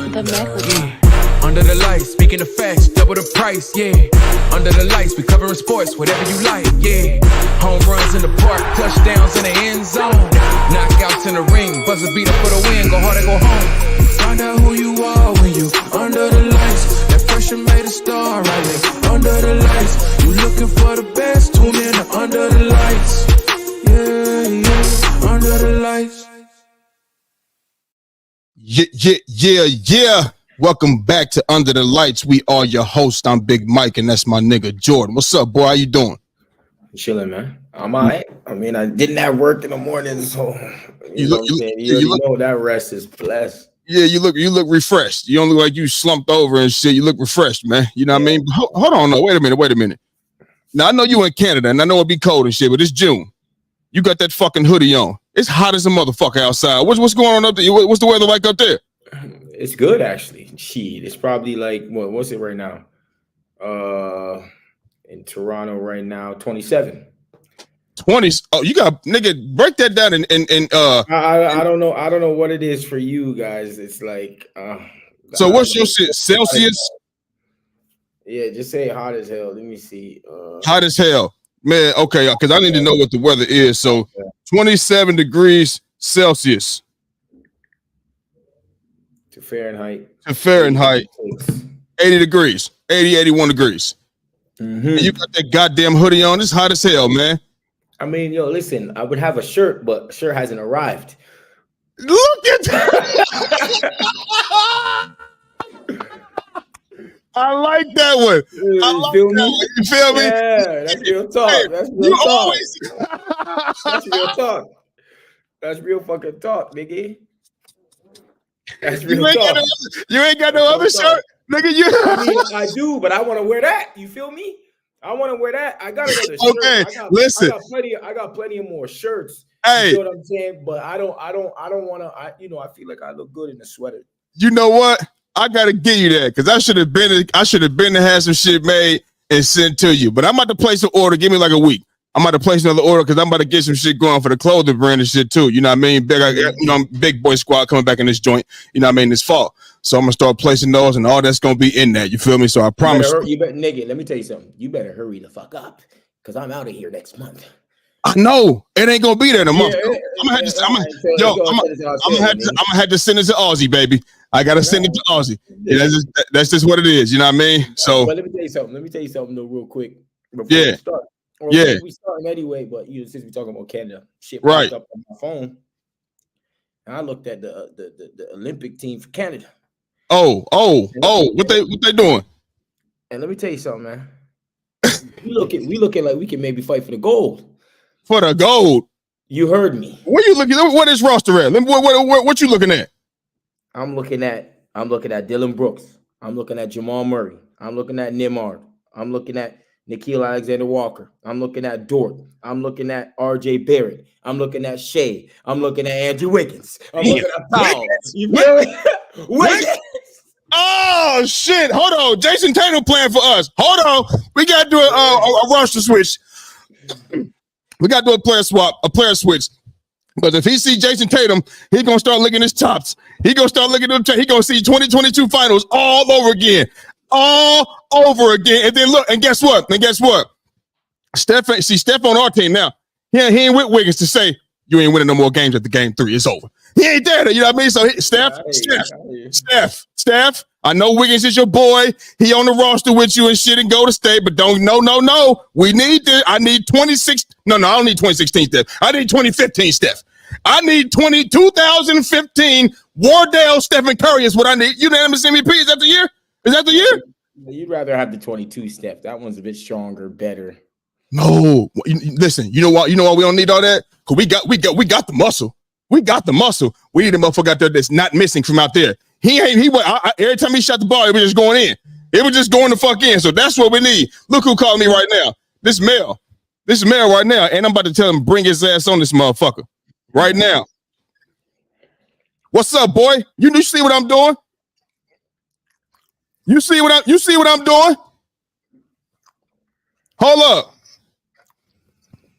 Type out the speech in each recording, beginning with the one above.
Under the lights, speaking of facts, double the price, yeah. Under the lights, we covering sports, whatever you like, yeah. Home runs in the park, touchdowns in the end zone. Knockouts in the ring, buzzer beater for the win, go hard or go home. Find out who you are when you under the lights. That pressure made a star, right there. Under the lights, you looking for the best, tune in to Under the Lights. Yeah, Under the Lights. Yeah. Welcome back to Under the Lights. We are your host. I'm Big Mike, and that's my nigga Jordan. What's up, boy? How you doing? Chilling, man. I'm all right. I mean, I didn't have work in the morning, so you know that rest is blessed. Yeah, you look refreshed. You don't look like you slumped over and shit. You look refreshed, man. You know what I mean? Hold on, no. Wait a minute. Now I know you in Canada, and I know it'd be cold and shit, but it's June. You got that fucking hoodie on. It's hot as a motherfucker outside. What's going on up there? What's the weather like up there? It's good, actually. Shit, it's probably like what's it right now? In Toronto right now, 27. 20. Oh, you got nigga. Break that down and I don't know what it is for you guys. It's like so what's your shit? Celsius? Yeah, just say hot as hell. Let me see. Hot as hell, man. Okay, because I need to know what the weather is. So 27 degrees Celsius. To Fahrenheit. 80 degrees. 81 degrees. Mm-hmm. And you got that goddamn hoodie on. It's hot as hell, man. I mean, listen, I would have a shirt, but the shirt hasn't arrived. Look at that. I like that one. You feel me? Yeah, that's real talk. That's real talk. That's real talk. That's real fucking talk, nigga. That's real talk. You ain't got no other shirt, nigga. I mean, I do, but I want to wear that. You feel me? I want to wear that. I got another shirt. Okay, listen. I got plenty of more shirts. Hey, you know what I'm saying? But I don't want to. I feel like I look good in the sweater. You know what? I gotta give you that because I should have been to have some shit made and sent to you. But I'm about to place an order. Give me like a week. I'm about to place another order because I'm about to get some shit going for the clothing brand and shit too. You know what I mean? Big boy squad coming back in this joint. You know what I mean? This fall. So I'm gonna start placing those and all that's gonna be in there. You feel me? So I promise. You better, nigga. Let me tell you something. You better hurry the fuck up because I'm out of here next month. I know it ain't gonna be there in a month. I'm gonna have to send it to Aussie, baby. I gotta send it to Aussie. Yeah, that's just what it is. You know what I mean? So but let me tell you something though, real quick. Before we start. We starting anyway, but since we're talking about Canada, shit popped up on my phone, and I looked at the Olympic team for Canada. Oh, what they doing? And let me tell you something, man. we looking like we can maybe fight for the gold. For the gold. You heard me. Where you looking? What is roster at? What you looking at? I'm looking at Dylan Brooks. I'm looking at Jamal Murray. I'm looking at Nimard. I'm looking at Nikhil Alexander-Walker. I'm looking at Dort. I'm looking at RJ Barrett. I'm looking at Shea. I'm looking at Andrew Wiggins. I'm looking at Powell. You feel me? Wiggins. Oh shit! Hold on, Jason Tatum playing for us. Hold on, we gotta do a roster switch. We gotta do a player switch. Because if he see Jason Tatum, he gonna start licking his chops. He gonna start licking them. He gonna see 2022 finals all over again. And then look, and guess what? Steph on our team now. He ain't with Wiggins to say you ain't winning no more games at the game 3. It's over. He ain't there. You know what I mean? So Steph. I know Wiggins is your boy. He on the roster with you and shit and go to state, but no. We need this. I need 26. No, I don't need 2016 Steph. I need 2015 Steph. I need 2015 Wardell, Stephen Curry is what I need. Unanimous MVP. Is that the year? You'd rather have the 22 Steph. That one's a bit stronger, better. No, listen. You know what? We don't need all that because we got the muscle. We got the muscle. We need a motherfucker out there that's not missing from out there. Every time he shot the ball, it was just going in. It was just going the fuck in. So that's what we need. Look who called me right now. This Mel right now, and I'm about to tell him bring his ass on this motherfucker right now. What's up, boy? You see what I'm doing? You see what I'm doing? Hold up.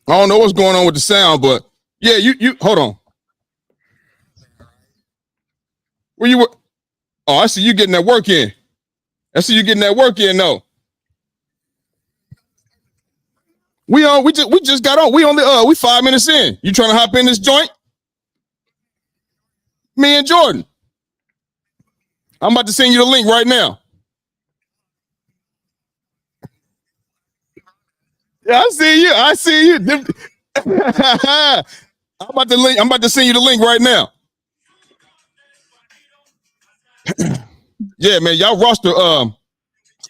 I don't know what's going on with the sound, but yeah, you hold on. Where you were? Oh, I see you getting that work in. Though. We just got on. We 5 minutes in. You trying to hop in this joint? Me and Jordan. I'm about to send you the link right now. Yeah, I see you. I'm about to send you the link right now. Yeah, man, y'all roster.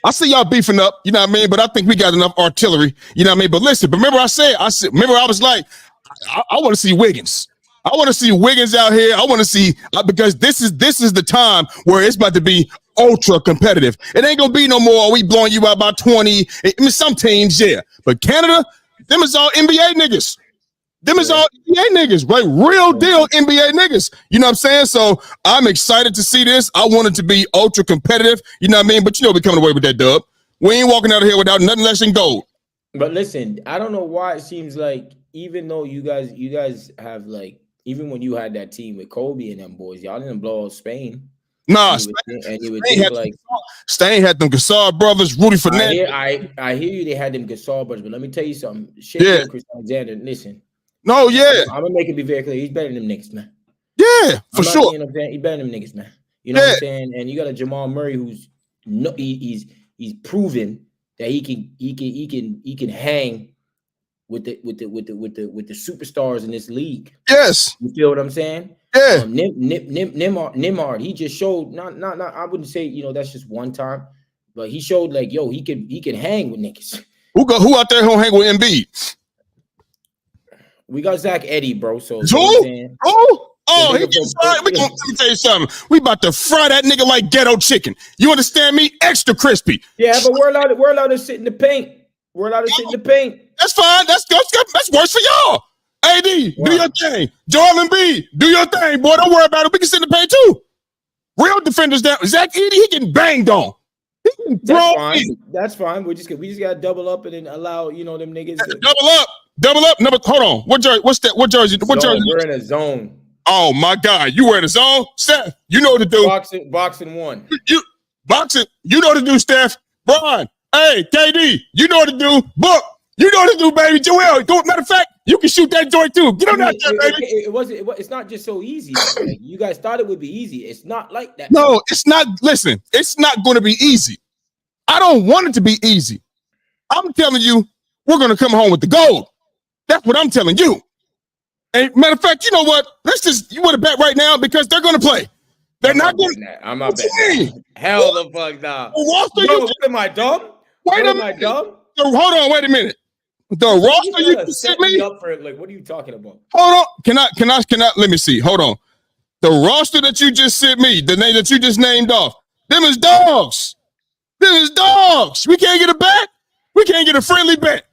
I see y'all beefing up, you know what I mean? But I think we got enough artillery, you know what I mean? But listen, remember I was like, I want to see Wiggins. I want to see Wiggins out here. I want to see because this is the time where it's about to be ultra competitive. It ain't gonna be no more. We blowing you out by 20. I mean, some teams, yeah, but Canada, them is all NBA niggas. Them is all NBA niggas, right? Real deal NBA niggas. You know what I'm saying? So I'm excited to see this. I want it to be ultra competitive. You know what I mean? But you know we're coming away with that dub. We ain't walking out of here without nothing less than gold. But listen, I don't know why it seems like even though you guys have like even when you had that team with Kobe and them boys, y'all didn't blow out Spain. Nah, Spain had them Gasol brothers, Rudy Fernandez. I hear you. They had them Gasol brothers, but let me tell you something. Shit, Chris Alexander. Listen. No, yeah. I'm gonna make it be very clear. He's better than them niggas, man. Yeah, for sure. He's better than them niggas, man. You know what I'm saying? And you got a Jamal Murray who's he's proven that he can hang with the superstars in this league. Yes. You feel what I'm saying? Yeah. Nimard, he just showed not I wouldn't say, you know, that's just one time, but he showed like, yo, he can hang with niggas. Who out there who hang with Embiid? We got Zach Eddy, bro. So let me tell you something. We about to fry that nigga like ghetto chicken. You understand me? Extra crispy. Yeah, but we're allowed to sit in the paint. That's fine. That's worse for y'all. AD, do your thing. Joel Embiid, do your thing, boy. Don't worry about it. We can sit in the paint too. Real defenders down. Zach Edey, he getting banged on. That's fine. We just gotta double up and then allow, you know, them niggas to double up. Hold on. What jersey? What jersey? We're in a zone. Oh my God, you were in a zone, Steph. You know what to do. Boxing one. You boxing. You know what to do, Steph. Brian. Hey, KD. You know what to do. Book. You know what to do, baby. Joel. Matter of fact, you can shoot that joint too. Get on that, baby. It's not just so easy. Like, you guys thought it would be easy. It's not like that. No, it's not. Listen, it's not going to be easy. I don't want it to be easy. I'm telling you, we're going to come home with the gold. That's what I'm telling you. And matter of fact, you know what? You want to bet right now because they're going to play. They're not going to. I'm not betting. Hell the fuck nah. What am I dumb? Wait a minute. Hold on. Wait a minute. The roster you just sent me. Up for it. Like, what are you talking about? Hold on. Can I? Let me see. Hold on. The roster that you just sent me, the name that you just named off, them is dogs. We can't get a bet. We can't get a friendly bet.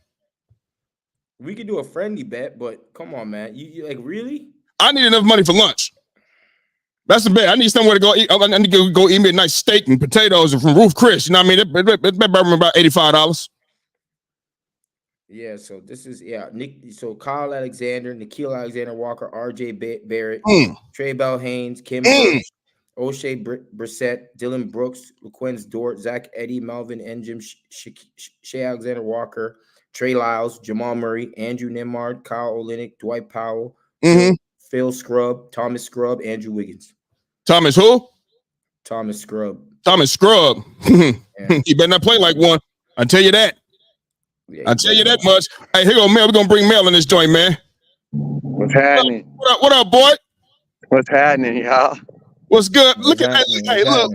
We could do a friendly bet, but come on, man. You like really? I need enough money for lunch. That's the bet. I need somewhere to go eat. I need to go eat me a nice steak and potatoes from Ruth Chris. You know what I mean? That bet about $85. Yeah, so this is Kyle Alexander, Nickeil Alexander-Walker, RJ Barrett, Trey Bell Haynes, Kim Burch, O'Shea Brissett, Dylan Brooks, LaQuince Dort, Zach Eddy, Melvin Engim, Shea Alexander-Walker, Trey Lyles, Jamal Murray, Andrew Nimard, Kyle Olynyk, Dwight Powell, Phil Scrub, Thomas Scrub, Andrew Wiggins. Thomas who? Thomas Scrub. He better not play like one. I tell you that. Yeah, I tell you that much. Hey, here go Mel. We're gonna bring Mel in this joint, man. What's happening? What up, boy? What's happening, y'all? What's good? Look at that. Hey, look.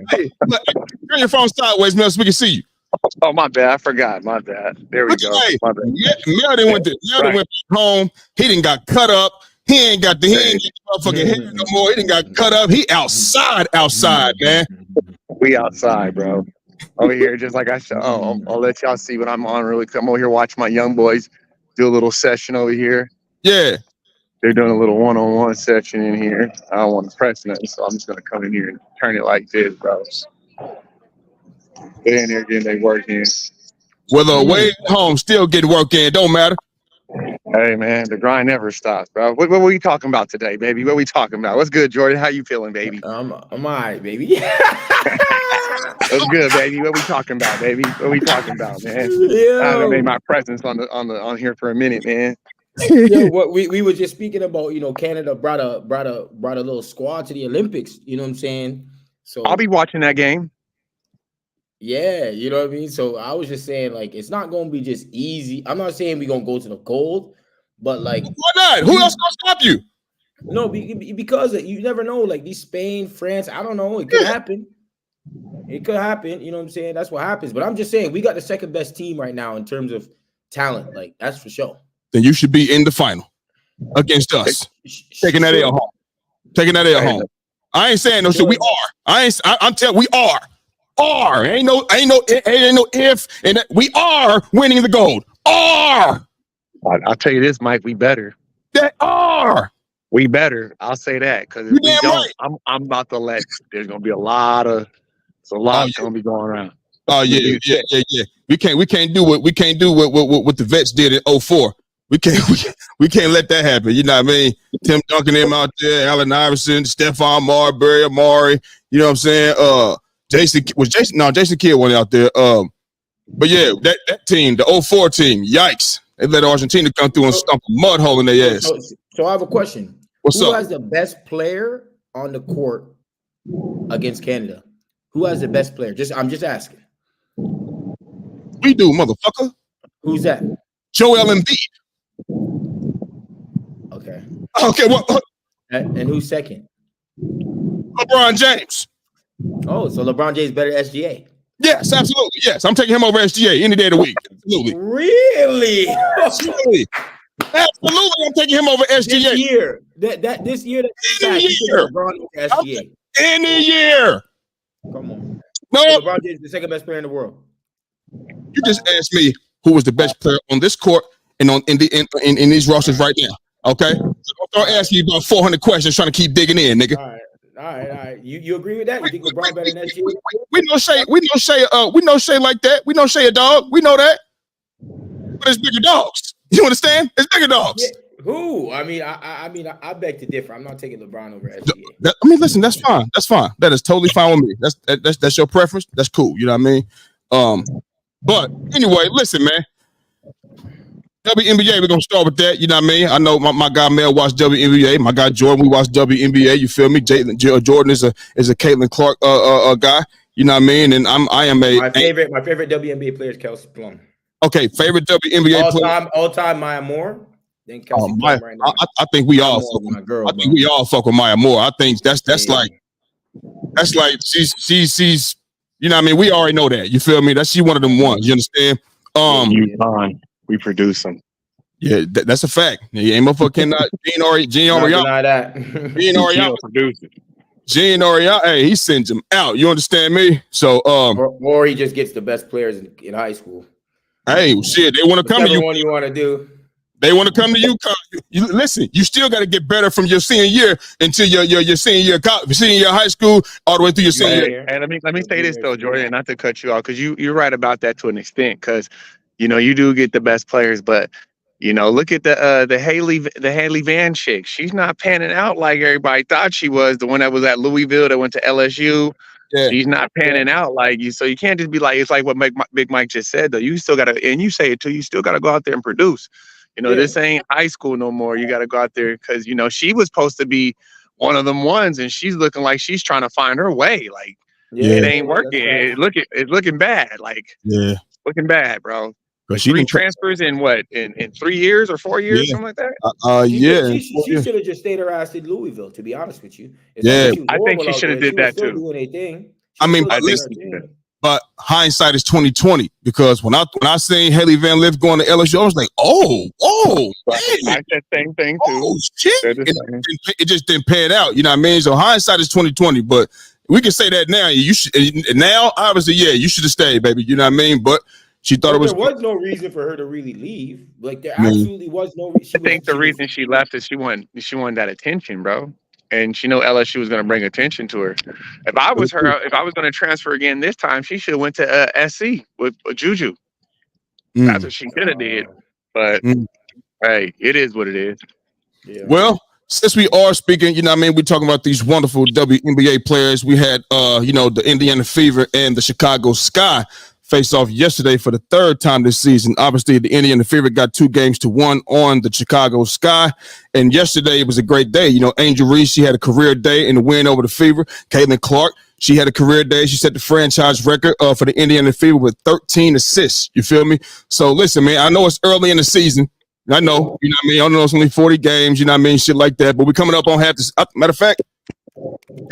Turn your phone sideways, Mel, so we can see you. Oh, my bad. I forgot. My bad. There we go. Hey, my bad. Mel done went home. He didn't got cut up. He ain't got the motherfucking head no more. He didn't got cut up. He outside, man. We outside, bro. Over here, just like I said. I'll let y'all see what I'm on really quick. I'm over here watching my young boys do a little session over here. Yeah. They're doing a little one-on-one session in here. I don't want to press nothing, so I'm just going to come in here and turn it like this, bro. They're in there getting their work in. Whether away at home, still get work in. Don't matter. Hey man, the grind never stops, bro. What were we talking about today, baby? What we talking about? What's good, Jordan? How you feeling, baby? I'm all right, baby. What's good, baby? What we talking about, baby? What we talking about, man? I haven't made my presence on here for a minute, man. Yeah, what we were just speaking about, Canada brought a little squad to the Olympics, you know what I'm saying? So I'll be watching that game. yeah, you know what I mean? So I was just saying, like, it's not gonna be just easy. I'm not saying we're gonna go to the gold, but like, Why not? Who else gonna stop you? no, because you never know, like these Spain, France, I don't know, it could happen. It could happen, you know what I'm saying? That's what happens. But I'm just saying, we got the second best team right now in terms of talent, like that's for sure. Then you should be in the final against us. Taking that L home. Taking that L home. I ain't saying no shit. We are. I'm telling we are. Ain't no if, and we are winning the gold. I'll tell you this, Mike. We better. We better. I'll say that because if we don't, right. I'm about to let. There's gonna be a lot gonna be going around. Oh yeah. We can't do what the vets did in 2004. We can't let that happen. You know what I mean? Tim Duncan, them out there, Allen Iverson, Stephon Marbury, Amari. You know what I'm saying? Jason Kidd went out there. But yeah, that team, the 2004 team, yikes! They let Argentina come through and stump a mud hole in their ass. So I have a question. Who has the best player on the court against Canada? Who has the best player? I'm just asking. We do, motherfucker. Who's that? Joel Embiid. Okay. What? And who's second? LeBron James. Oh, so LeBron James better than SGA? Yes, absolutely. Yes, I'm taking him over SGA any day of the week. Absolutely. Really? Absolutely. I'm taking him over SGA. This year. This year. Any year. LeBron over SGA. Any year. Come on. No. So LeBron James is the second best player in the world. You just asked me who was the best player on this court and in these rosters right now. Okay? So don't start asking you about 400 questions trying to keep digging in, nigga. All right. You agree with that? You think LeBron better than SGA? We know Shea like that. We know Shea a dog. We know that. But it's bigger dogs. You understand? It's bigger dogs. Yeah. Who? I mean, I beg to differ. I'm not taking LeBron over SGA. Listen, that's fine. That's fine. That is totally fine with me. That's your preference. That's cool. You know what I mean? But anyway, listen, man. WNBA, we're gonna start with that. You know what I mean? I know my guy Mel watched WNBA. My guy Jordan, we watched WNBA. You feel me? Jordan is a Caitlin Clark guy. You know what I mean? And I am my favorite WNBA player is Kelsey Plum. Okay, favorite WNBA player all time Maya Moore. Then Kelsey Plum right now. I think we all fuck with my girl. I think we all fuck with Maya Moore. I think that's like she's you know what I mean? We already know that. You feel me? She's one of them ones. You understand? We produce them. Yeah, that's a fact. Yeah, motherfucker cannot. Gene Oriel produce it. Gene Oriel, hey, he sends them out. You understand me? So, or he just gets the best players in high school. Hey, shit, they want to come to you. One you want to do. They want to come to you. Listen, you still got to get better from your senior year until your senior year high school, all the way through your senior year. And let me say this though, Jordan, not to cut you off, because you're right about that to an extent, because you do get the best players, but look at the Haley Van chick. She's not panning out like everybody thought she was. The one that was at Louisville that went to LSU. Yeah. She's not panning out like you. So you can't just be like, it's like what Big Mike just said, though. You still got to, and you say it too, you still got to go out there and produce. This ain't high school no more. You got to go out there because, she was supposed to be one of them ones, and she's looking like she's trying to find her way. Like, it ain't working. Right. It's looking bad. Like, looking bad, bro. She 3 transfers in what? In 3 years or 4 years, something like that? She should have just stayed her ass in Louisville, to be honest with you. I think she should have did that too. I mean, but hindsight is 2020, because when I seen Haley Van Lith going to LSU, I was like, oh, I said same thing too. Oh shit! It just didn't pan out. You know what I mean? So hindsight is 2020, but we can say that now. You should now, obviously, you should have stayed, baby. You know what I mean? But she thought there was no reason for her to really leave. Like there absolutely was no reason. I think the reason she left is she wanted that attention, bro. And she know LSU was going to bring attention to her. If I was her, if I was going to transfer again this time, she should have went to SC with Juju. That's what she could have did. But Hey, it is what it is. Yeah. Well, since we are speaking, you know what I mean, we're talking about these wonderful WNBA players. We had the Indiana Fever and the Chicago Sky face off yesterday for the third time this season. Obviously, the Indiana Fever got 2-1 on the Chicago Sky. And yesterday it was a great day. You know, Angel Reese, she had a career day in the win over the Fever. Caitlin Clark, she had a career day. She set the franchise record for the Indiana Fever with 13 assists. You feel me? So listen, man, I know it's early in the season. I know, you know what I mean? I know it's only 40 games, you know what I mean? Shit like that. But we're coming up on half the matter of fact,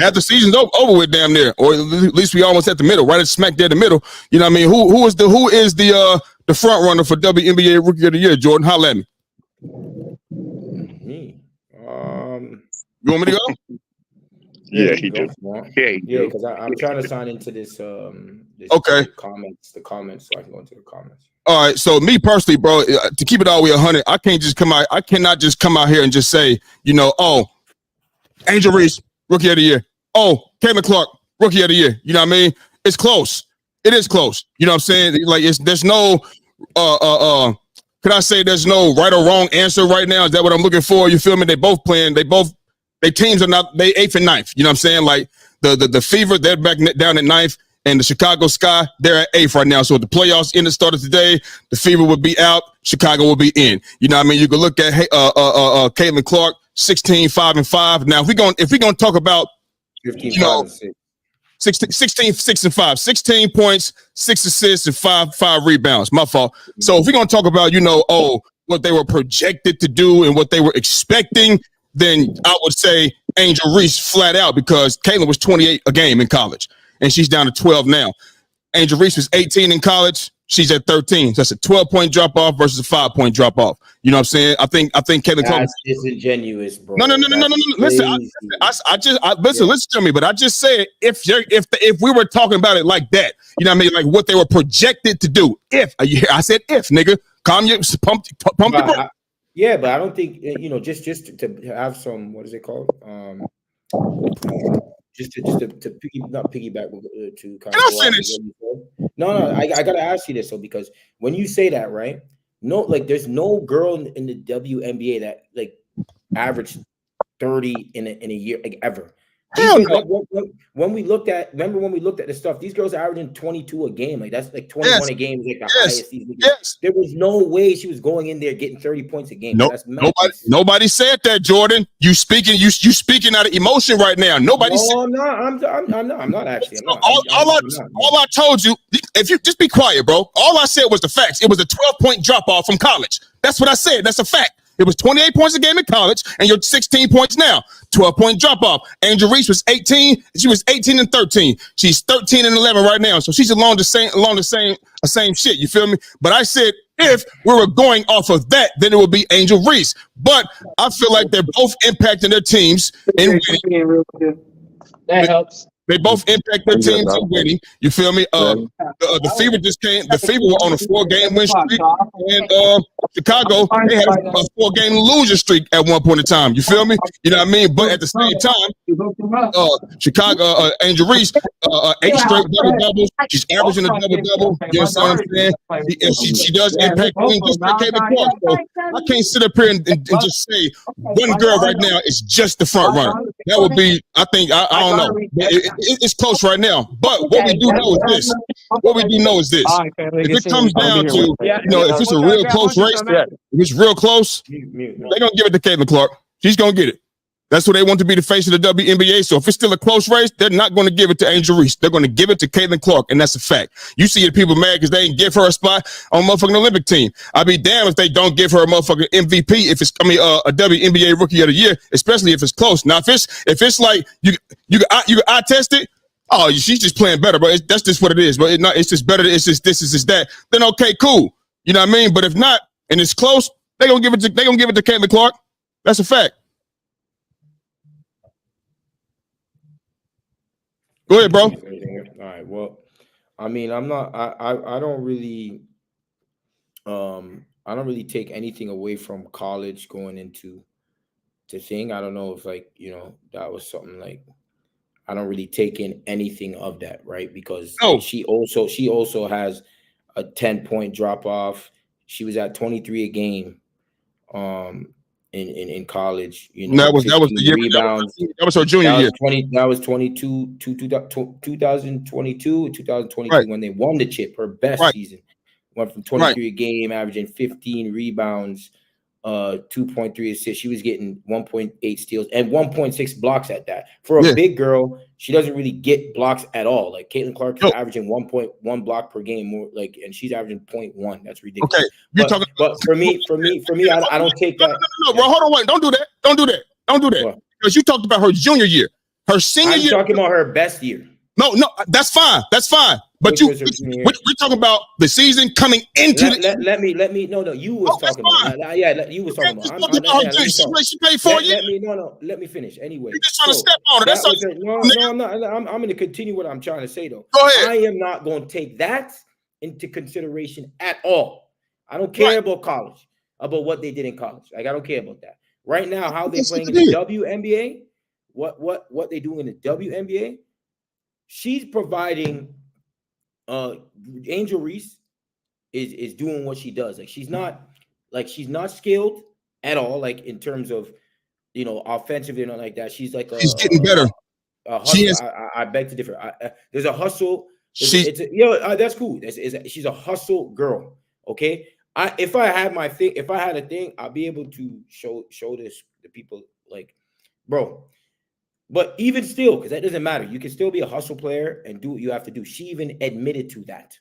half the season's over with damn near. Or at least we almost at the middle, right at smack there in the middle. You know what I mean? Who is the front runner for WNBA Rookie of the Year, Jordan? Holla at me. Me. You want me to go? Yeah, he do. Yeah, because I'm trying to sign into this Okay. the comments, so I can go into the comments. All right, so me personally, bro, to keep it all the way 100, I cannot just come out here and just say, you know, oh, Angel Reese, Rookie of the Year. Oh, Caitlin Clark, Rookie of the Year. You know what I mean? It's close. It is close. You know what I'm saying? Like there's no can I say there's no right or wrong answer right now? Is that what I'm looking for? You feel me? They both playing, their teams are not, they 8th and 9th. You know what I'm saying? Like the Fever, they're back down at 9th. And the Chicago Sky, they're at 8th right now. So if the playoffs ended started today, the Fever would be out, Chicago will be in. You know what I mean? You can look at Caitlin Clark, 16, 5-5. Now, if we're gonna talk about 15, you know, 5, 6. 16, 6 and 5, 16 points, 6 assists, and 5 rebounds. My fault. So if we're gonna talk about, you know, what they were projected to do and what they were expecting, then I would say Angel Reese flat out, because Caitlin was 28 a game in college. And she's down to 12 now. Angel Reese was 18 in college. She's at 13. So that's a 12-point drop-off versus a 5-point drop-off. You know what I'm saying? I think Caitlin Clark. That's disingenuous, bro. No. Listen, listen to me. But I just said if we were talking about it like that, you know what I mean? Like what they were projected to do. I said if, nigga, pump your brakes. Yeah, but I don't think, you know, just to have some, what is it called? Just to piggyback to kind of finish. No, I gotta ask you this though, because when you say that, right? No, like there's no girl in the WNBA that like averaged 30 in a year, like ever. Hell no. When we looked at the stuff, these girls are averaging 22 a game. Like that's like 21 a game is like the highest. Yes. There was no way she was going in there getting 30 points a game. Nope. Nobody said that, Jordan. You speaking out of emotion right now. Nobody said. I'm not actually. All I told you, if you just be quiet, bro. All I said was the facts. It was a 12-point drop off from college. That's what I said. That's a fact. It was 28 points a game in college, and you're 16 points now. 12-point drop off. Angel Reese was 18. She was 18 and 13. She's 13 and 11 right now. So she's along the same shit. You feel me? But I said if we were going off of that, then it would be Angel Reese. But I feel like they're both impacting their teams in winning. That helps. They both impact their teams in winning. You feel me? The Fever just came. The Fever were on a 4-game win streak, and Chicago, they had a 4-game losing streak at one point in time. You feel me? You know what I mean? But at the same time, Chicago, Angel Reese, 8 straight double-doubles. She's averaging a double-double. You understand what I'm saying? She does impact things just like Caitlin Clark. So I can't sit up here and just say one girl right now is just the front runner. That would be, I think, I don't know. It's close right now. But what we do know is this. If it comes down to, if it's a real close race, if it's real close, they're going to give it to Caitlin Clark. She's going to get it. That's what they want to be the face of the WNBA. So if it's still a close race, they're not going to give it to Angel Reese. They're going to give it to Caitlin Clark, and that's a fact. You see the people mad because they didn't give her a spot on motherfucking Olympic team. I'd be damned if they don't give her a motherfucking MVP if it's a WNBA Rookie of the Year, especially if it's close. Now if it's like you eye test it, oh, she's just playing better, but that's just what it is. But it's just better. It's just this, it's that. Then okay, cool. You know what I mean? But if not, and it's close, they're gonna give it to Caitlin Clark. That's a fact. Go ahead, bro. All right. Well, I mean, I don't really take anything away from college going into the thing. I don't know if that was something like I don't really take in anything of that, right? Because she also has a 10-point drop off. She was at 23 a game in college. You know, that was the year. Rebounds. That was her junior year. That was 2022, 2023 Right. when they won the chip. Her best season. Went from 23 a game, averaging 15 rebounds, 2.3 assists. She was getting 1.8 steals and 1.6 blocks at that. For a big girl, she doesn't really get blocks at all. Like Caitlin Clark is averaging 1.1 block per game, more and she's averaging 0.1. That's ridiculous. Okay, but for me, I don't take that. No, bro, hold on, wait, don't do that. Because you talked about her junior year, her senior year. I'm talking about her best year. No, that's fine. But we're talking about the season coming into let me no, you was talking about. You was talking about. She played 4 years. Let me finish. Anyway, you're just trying to step on her. That's all. No, I'm not. I'm going to continue what I'm trying to say though. Go ahead. I am not going to take that into consideration at all. I don't care about college, about what they did in college. Like I don't care about that. Right now, how they're playing in the WNBA, what they do in the WNBA, she's providing. Angel Reese is doing what she does. Like she's not skilled at all. Like in terms of offensively and like that. She's like she's getting better. I beg to differ. There's a hustle. That's cool. She's a hustle girl. Okay. If I had a thing, I'll be able to show this to people. Like, bro. But even still, because that doesn't matter, you can still be a hustle player and do what you have to do. She even admitted to that.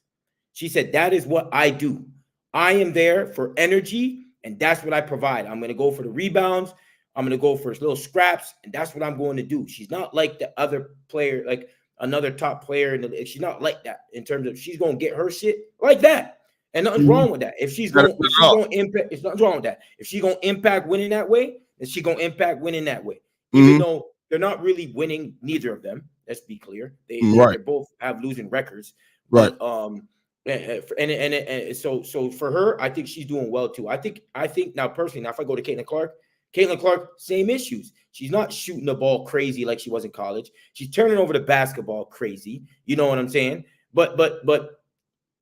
She said, that is what I do. I am there for energy, and that's what I provide. I'm going to go for the rebounds. I'm going to go for little scraps, and that's what I'm going to do. She's not like the other player, like another top player. She's not like that in terms of she's going to get her shit like that. And nothing's wrong with that. If she's going to impact, it's nothing wrong with that. If she's going to impact winning that way, then she's going to impact winning that way. Even though they're not really winning, neither of them. Let's be clear. They both have losing records. Right. But, and so for her, I think she's doing well too. I think now personally, if I go to Caitlin Clark, same issues. She's not shooting the ball crazy like she was in college. She's turning over the basketball crazy. You know what I'm saying? But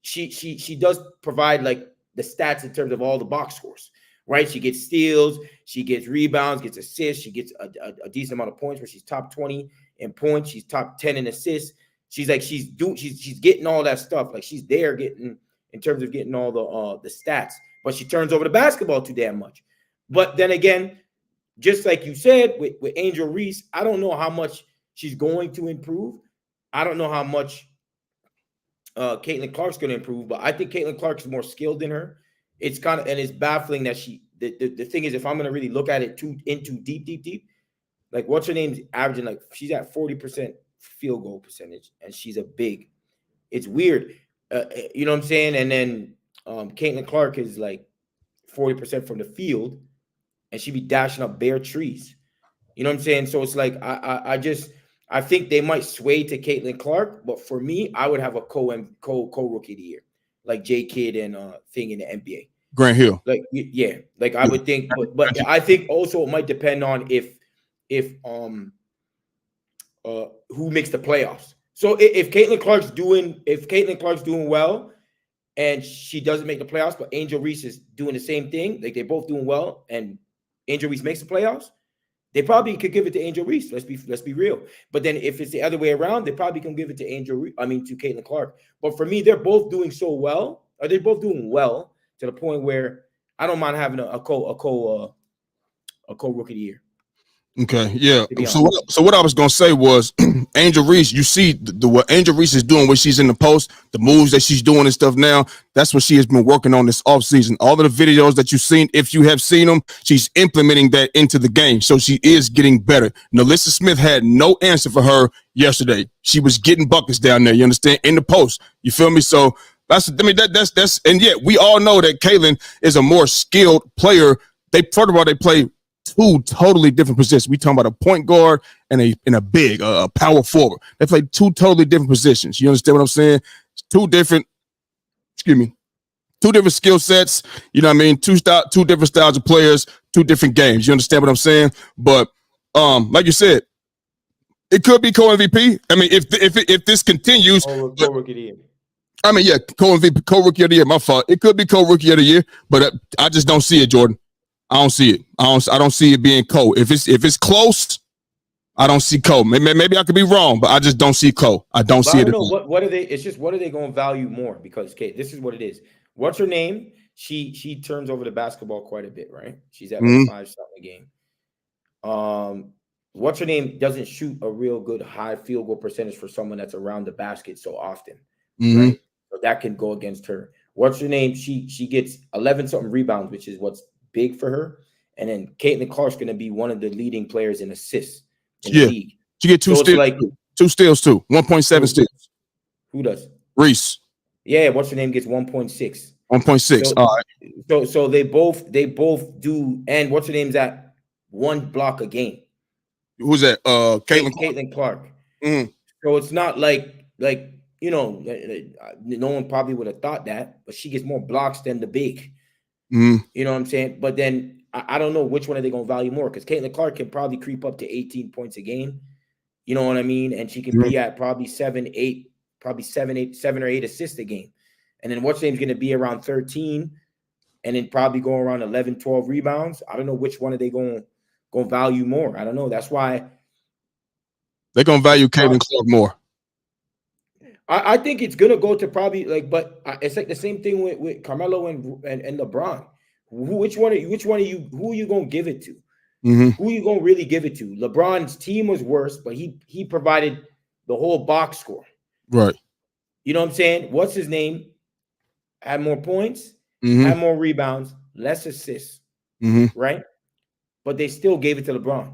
she does provide like the stats in terms of all the box scores. Right, she gets steals, she gets rebounds, gets assists, she gets a decent amount of points. Where she's top 20 in points, she's top 10 in assists. She's getting all that stuff. Like she's there getting in terms of getting all the stats. But she turns over the basketball too damn much. But then again, just like you said with Angel Reese, I don't know how much she's going to improve. I don't know how much Caitlin Clark's going to improve. But I think Caitlin Clark's more skilled than her. It's kind of, and it's baffling that the thing is, if I'm going to really look at it into deep, like what's her name's averaging, like she's at 40% field goal percentage and she's a big, it's weird. You know what I'm saying? And then Caitlin Clark is like 40% from the field and she be dashing up bare trees. You know what I'm saying? So it's like, I think they might sway to Caitlin Clark, but for me, I would have a co-rookie of the year. Like J Kidd and thing in the NBA. Grant Hill. Like I would think, but I think also it might depend on if who makes the playoffs. So if Caitlin Clark's doing well and she doesn't make the playoffs, but Angel Reese is doing the same thing, like they're both doing well, and Angel Reese makes the playoffs, they probably could give it to Angel Reese. Let's be real. But then if it's the other way around, they probably can give it to to Caitlin Clark. But for me, they're both doing so well. Or they're both doing well to the point where I don't mind having a co-rookie of the year. Okay, yeah. So what I was gonna say was Angel Reese, you see what Angel Reese is doing when she's in the post, the moves that she's doing and stuff now, that's what she has been working on this offseason. All of the videos that you've seen, if you have seen them, she's implementing that into the game. So she is getting better. Nalissa Smith had no answer for her yesterday. She was getting buckets down there, you understand, in the post. You feel me? So that's and yet we all know that Caitlin is a more skilled player. They play two totally different positions. We talking about a point guard and a big power forward. They play two totally different positions. You understand what I'm saying? Two different skill sets. You know what I mean? Two different styles of players, two different games. You understand what I'm saying? But like you said, it could be co-MVP. I mean, if this continues, co-rookie of the year. I mean, co-MVP, co-rookie of the year. My fault. It could be co-rookie of the year, but I just don't see it, Jordan. I don't see it. I don't see it being Cole. If it's close, I don't see Cole. Maybe I could be wrong, but I just don't see Cole. I don't see it. No, what are they? It's just what are they going to value more? Because this is what it is. What's her name? She turns over the basketball quite a bit, right? She's at like 5 shots a game. What's her name doesn't shoot a real good high field goal percentage for someone that's around the basket so often, right? So that can go against her. What's her name? She gets 11 something rebounds, which is what's big for her. And then Caitlin Clark's going to be one of the leading players in assists in the league. She get 2 steals, 2 steals too. 1.7 steals. Who does? Reese. Yeah, what's her name gets 1.6. 1.6. So, all right. So they both do. And what's her name's at 1 block a game. Who's that? Caitlin Clark. So it's not like no one probably would have thought that, but she gets more blocks than the big. You know what I'm saying? But then I don't know which one are they going to value more, because Caitlin Clark can probably creep up to 18 points a game. You know what I mean? And she can be at probably 7 or 8 assists a game. And then what's name's going to be around 13, and then probably go around 11, 12 rebounds. I don't know which one are they going to value more. I don't know. That's why they're going to value Caitlin Clark more. I think it's gonna go to probably but it's like the same thing with Carmelo and LeBron. Which one are you? Who are you gonna give it to? Who are you gonna really give it to? LeBron's team was worse, but he provided the whole box score. Right. You know what I'm saying? What's his name? Had more points, had more rebounds, less assists. Right. But they still gave it to LeBron.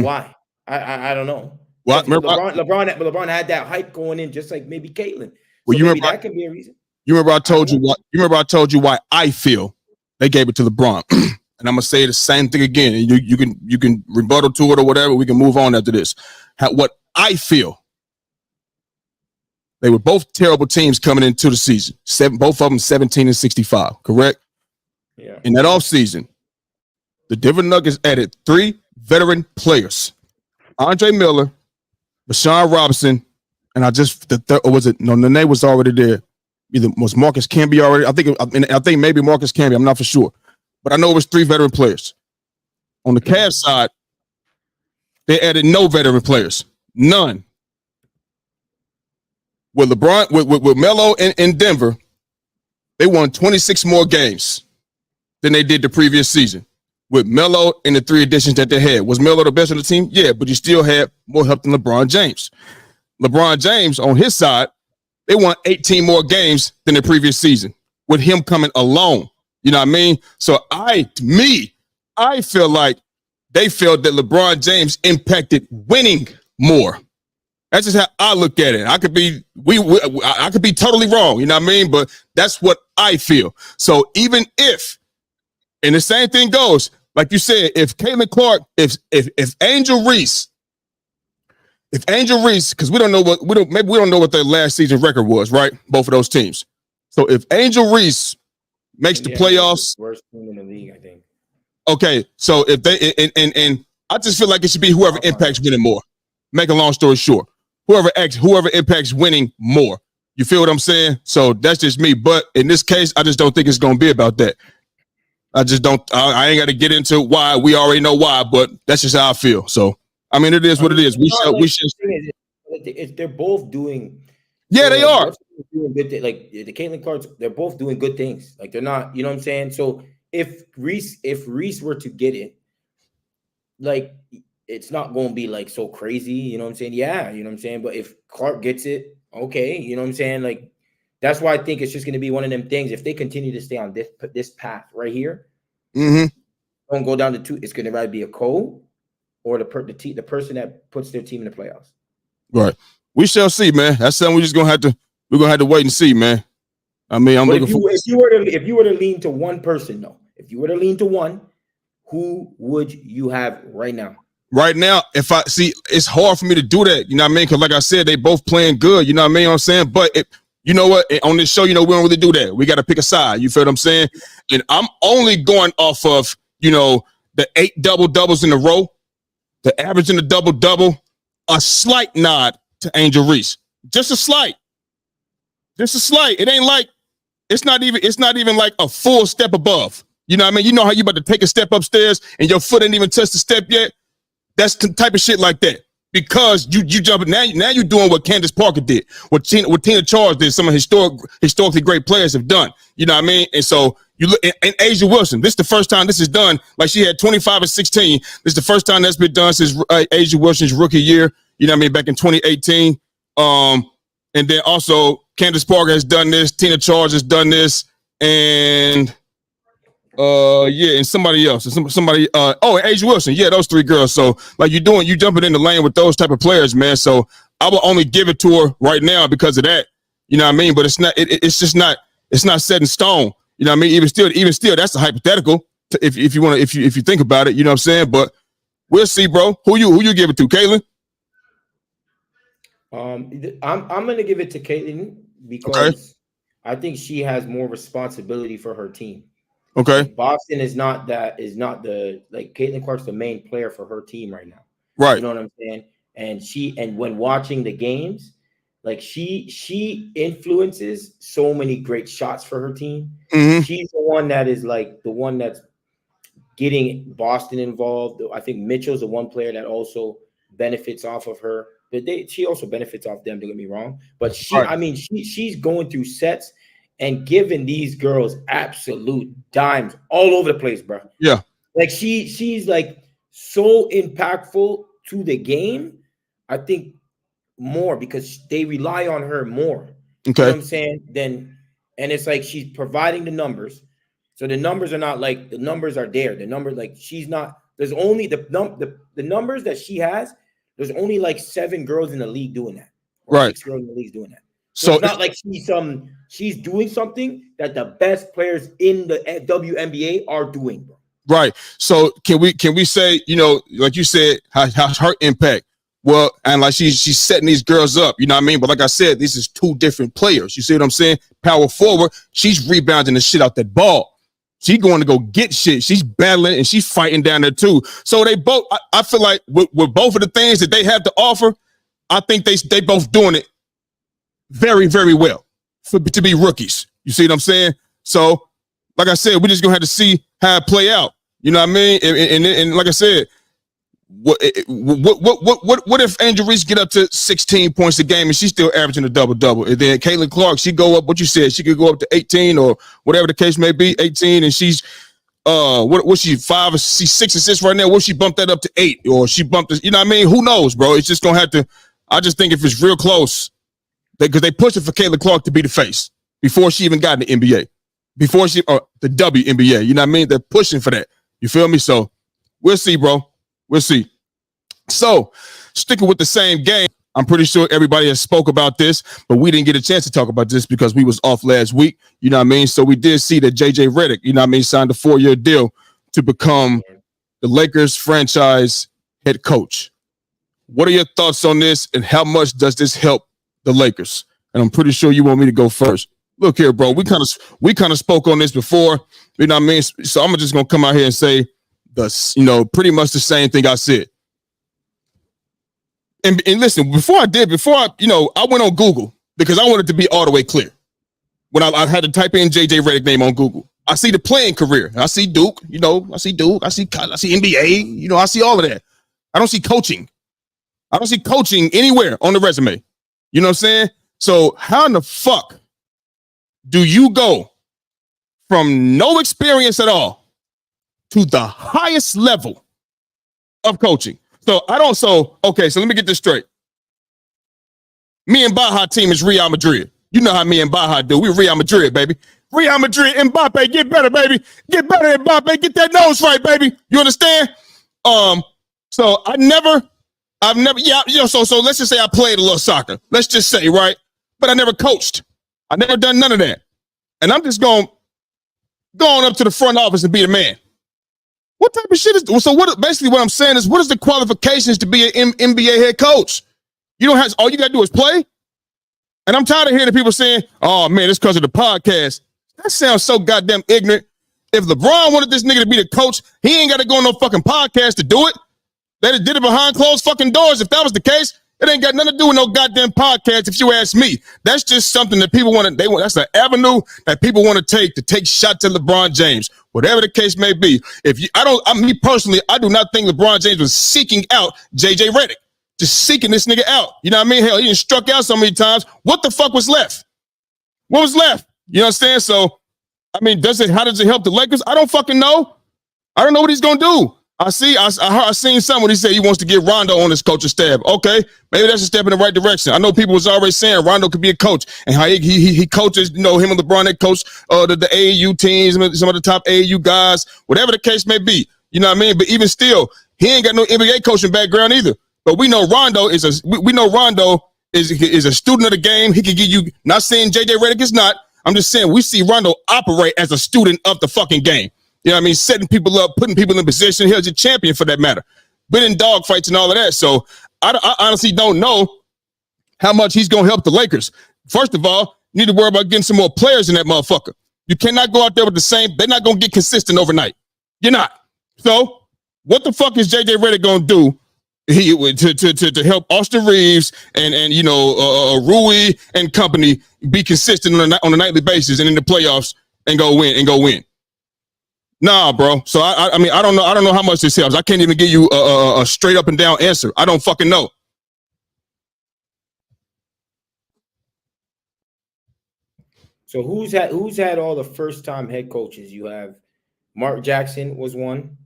Why? I don't know. What? LeBron had that hype going in, just like maybe Caitlin. Well, so maybe that can be a reason. You remember I told you what? You remember I told you why I feel they gave it to LeBron, and I'm gonna say the same thing again. And you can rebuttal to it or whatever. We can move on after this. What I feel, they were both terrible teams coming into the season. Both of them 17 and 65. Correct? Yeah. In that offseason, the Denver Nuggets added 3 veteran players: Andre Miller, Bashawn Robinson, and Nene was already there. Either was Marcus Camby already. I think maybe Marcus Camby. I'm not for sure, but I know it was 3 veteran players. On the Cavs side, they added no veteran players, none. With LeBron, with Melo in Denver, they won 26 more games than they did the previous season. With Melo and the 3 additions that they had. Was Melo the best on the team? Yeah, but you still had more help than LeBron James. LeBron James, on his side, they won 18 more games than the previous season with him coming alone. You know what I mean? So I feel like they felt that LeBron James impacted winning more. That's just how I look at it. I could be I could be totally wrong, you know what I mean? But that's what I feel. So even if, and the same thing goes, like you said, if Caitlin Clark, if Angel Reese, because we don't know what their last season record was, right? Both of those teams. So if Angel Reese makes the playoffs, worst team in the league, I think. Okay, so if they and I just feel like it should be whoever impacts winning more. Make a long story short, whoever impacts winning more. You feel what I'm saying? So that's just me. But in this case, I just don't think it's going to be about that. I just don't. I ain't got to get into why. We already know why, but that's just how I feel. So I mean, it is what it is. We should. They're both doing. Yeah, they are. Doing good like the Caitlin Clarks, they're both doing good things. Like they're not. You know what I'm saying? So if Reese were to get it, like it's not going to be like so crazy. You know what I'm saying? Yeah, you know what I'm saying. But if Clark gets it, okay. You know what I'm saying? Like. That's why I think it's just going to be one of them things. If they continue to stay on this path right here, don't go down to 2. It's going to either be a Cole or the person that puts their team in the playoffs. Right. We shall see, man. That's something we're gonna have to wait and see, man. I mean, if you were to lean to one person, though, if you were to lean to one, who would you have right now? Right now, if I see, it's hard for me to do that. You know what I mean? Because like I said, they both playing good. You know what I mean? I'm saying, but you know what? On this show, we don't really do that. We got to pick a side. You feel what I'm saying? And I'm only going off of, the 8 double-doubles in a row, the average in the double-double, a slight nod to Angel Reese. Just a slight. It ain't like, it's not even like a full step above. You know what I mean? You know how you about to take a step upstairs and your foot ain't even touched the step yet? That's the type of shit like that. Because you jumping now you're doing what Candace Parker did, what Tina Charles did, some of historically great players have done. You know what I mean? And so you look and Asia Wilson, this is the first time this is done. Like she had 25 and 16. This is the first time that's been done since Asia Wilson's rookie year. You know what I mean? Back in 2018. And then also Candace Parker has done this, Tina Charles has done this, and and somebody else, somebody, and Asia Wilson, those three girls. So like you jumping in the lane with those type of players, man. So I will only give it to her right now because of that. You know what I mean? But it's not, it's just not, it's not set in stone. You know what I mean? Even still, that's a hypothetical. If you think about it, you know what I'm saying. But we'll see, bro. Who you give it to, Caitlin? I'm gonna give it to Caitlin because I think she has more responsibility for her team. Okay. Like Boston is not the Caitlin Clark's the main player for her team right now. Right. You know what I'm saying? And when watching the games, like she influences so many great shots for her team. Mm-hmm. She's the one that is like the one that's getting Boston involved. I think Mitchell's the one player that also benefits off of her. But she also benefits off them, don't get me wrong. But she's going through sets and giving these girls absolute dimes all over the place, bro. Yeah. Like she's like so impactful to the game. I think more because they rely on her more. Okay. You know what I'm saying? And it's like she's providing the numbers. So the numbers are not like the numbers are there. The numbers like she's not. There's only the numbers that she has. There's only like 7 girls in the league doing that. Or 6 girls in the league doing that. So it's not like she's doing something that the best players in the WNBA are doing, bro. Right. So can we say, you know, like you said, how her impact? Well, and like she's setting these girls up, you know what I mean? But like I said, this is 2 different players. You see what I'm saying? Power forward, she's rebounding the shit out that ball. She's going to go get shit. She's battling and she's fighting down there too. So they both, I feel like with both of the things that they have to offer, I think they both doing it very, very well to be rookies. You see what I'm saying? So, like I said, we're just gonna have to see how it play out. You know what I mean? And like I said, what if Angel Reese get up to 16 points a game and she's still averaging a double-double? And then Caitlin Clark, she go up, what you said, she could go up to 18 or whatever the case may be, 18, and she's what's she 5 or 6 assists right now? What she bumped that up to 8 or she bumped this, you know what I mean? Who knows, bro? It's just gonna have to. I just think if it's real close, because they pushing for Caitlin Clark to be the face before she even got in the NBA, before she the WNBA. You know what I mean? They're pushing for that. You feel me? So we'll see, bro. We'll see. So sticking with the same game, I'm pretty sure everybody has spoke about this, but we didn't get a chance to talk about this because we was off last week. You know what I mean? So we did see that JJ Reddick, you know what I mean, signed a 4-year deal to become the Lakers franchise head coach. What are your thoughts on this, and how much does this help the Lakers? And I'm pretty sure you want me to go first. Look here, bro. We kind of spoke on this before. You know what I mean? So I'm just gonna come out here and say pretty much the same thing I said. And listen, before I went on Google because I wanted to be all the way clear. When I had to type in JJ Reddick name on Google, I see the playing career. I see Duke. I see NBA. I see all of that. I don't see coaching. I don't see coaching anywhere on the resume. You know what I'm saying? So how in the fuck do you go from no experience at all to the highest level of coaching? So let me get this straight. Me and Baja team is Real Madrid. You know how me and Baja do. We're Real Madrid, baby. Real Madrid, Mbappe, get better, baby. Get better, Mbappe. Get that nose right, baby. You understand? So I've never, so let's just say I played a little soccer. Let's just say, right? But I never coached. I never done none of that. And I'm just going up to the front office and be the man. What type of shit is so? What I'm saying is, what is the qualifications to be an NBA head coach? You don't have all you gotta do is play. And I'm tired of hearing people saying, "Oh man, it's because of the podcast." That sounds so goddamn ignorant. If LeBron wanted this nigga to be the coach, he ain't got to go on no fucking podcast to do it. They did it behind closed fucking doors. If that was the case, it ain't got nothing to do with no goddamn podcast. If you ask me, that's just something that people want to. That's an avenue that people want to take shots at LeBron James. whatever the case may be. Me personally, I do not think LeBron James was seeking out JJ Reddick, just seeking this nigga out. You know what I mean? Hell, he done struck out so many times. What the fuck was left? What was left? You know what I'm saying? So, I mean, how does it help the Lakers? I don't fucking know. I don't know what he's gonna do. I seen someone, he said he wants to get Rondo on his coaching staff. Okay, maybe that's a step in the right direction. I know people was already saying Rondo could be a coach, and how he coaches, him and LeBron, they coach the AAU teams, some of the top AAU guys, whatever the case may be. You know what I mean? But even still, he ain't got no NBA coaching background either. But we know Rondo is a student of the game. He could give you, not saying JJ Redick is not. I'm just saying we see Rondo operate as a student of the fucking game. You know what I mean? Setting people up, putting people in position. He was a champion for that matter. Been in dog fights and all of that. So I honestly don't know how much he's going to help the Lakers. First of all, you need to worry about getting some more players in that motherfucker. You cannot go out there with the same. They're not going to get consistent overnight. You're not. So what the fuck is JJ Redick going to do to help Austin Reeves and Rui and company be consistent on a nightly basis and in the playoffs and go win? Nah, bro. So I mean, I don't know how much this helps. I can't even give you a straight up and down answer. I don't fucking know. So who's had all the first time head coaches? You have Mark Jackson was one.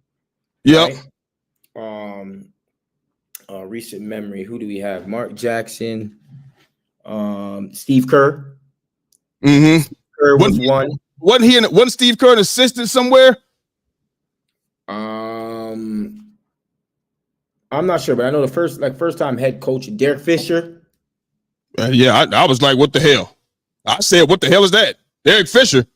Yep. Right? Recent memory. Who do we have? Mark Jackson. Steve Kerr. Mm-hmm. Steve Kerr was one. Wasn't Steve Kerr an assistant somewhere? I'm not sure, but I know the first time head coach, Derek Fisher. Yeah, I was like, what the hell? I said, what the hell is that? Derek Fisher.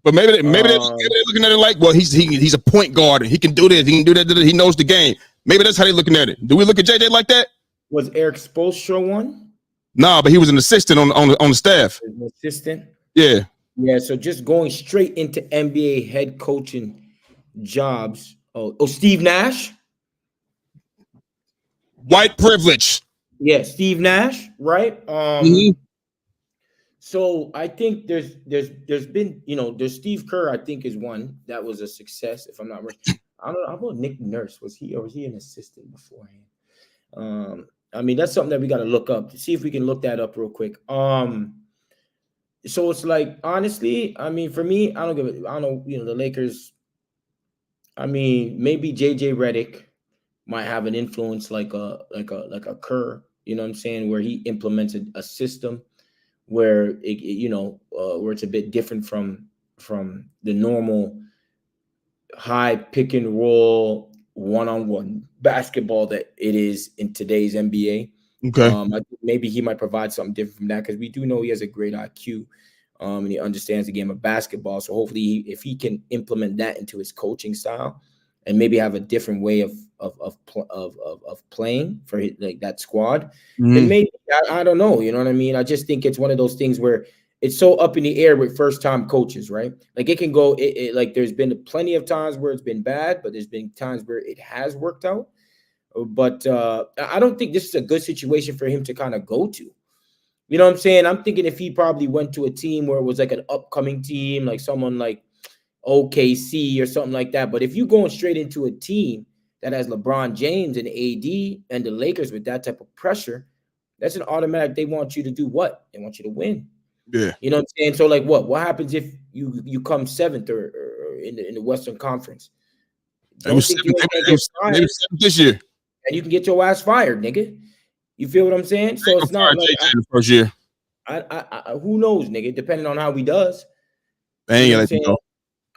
But maybe they're looking at it like, well, he's a point guard and he can do this, he can do that, he knows the game. Maybe that's how they're looking at it. Do we look at JJ like that? Was Eric Spoelstra one? Nah, but he was an assistant on the staff. An assistant? Yeah. Yeah, so just going straight into NBA head coaching jobs. Oh, Steve Nash. White privilege. Yeah, Steve Nash, right? Mm-hmm. So I think there's been, there's Steve Kerr, I think, is one that was a success, if I'm not right. I don't know. How about Nick Nurse? Was he an assistant beforehand? I mean, that's something that we got to look up to see if we can look that up real quick. So it's like, honestly, I mean, for me, I don't know, the Lakers. I mean, maybe JJ Redick might have an influence like a Kerr, you know what I'm saying, where he implemented a system where where it's a bit different from the normal high pick and roll one-on-one basketball that it is in today's NBA. Okay. I think maybe he might provide something different from that because we do know he has a great IQ, and he understands the game of basketball. So hopefully, if he can implement that into his coaching style, and maybe have a different way of playing for like that squad, then maybe I don't know. You know what I mean? I just think it's one of those things where it's so up in the air with first-time coaches, right? Like it can go. Like there's been plenty of times where it's been bad, but there's been times where it has worked out. But I don't think this is a good situation for him to kind of go to. You know what I'm saying? I'm thinking if he probably went to a team where it was like an upcoming team, like someone like OKC or something like that. But if you're going straight into a team that has LeBron James and AD and the Lakers with that type of pressure, that's an automatic. They want you to do what? They want you to win. Yeah. You know what I'm saying? So like what happens if you come seventh or in the Western Conference? It was seventh this year. And you can get your ass fired, nigga. You feel what I'm saying? So it's not like the first year. I who knows, nigga, depending on how he does. They ain't gonna go.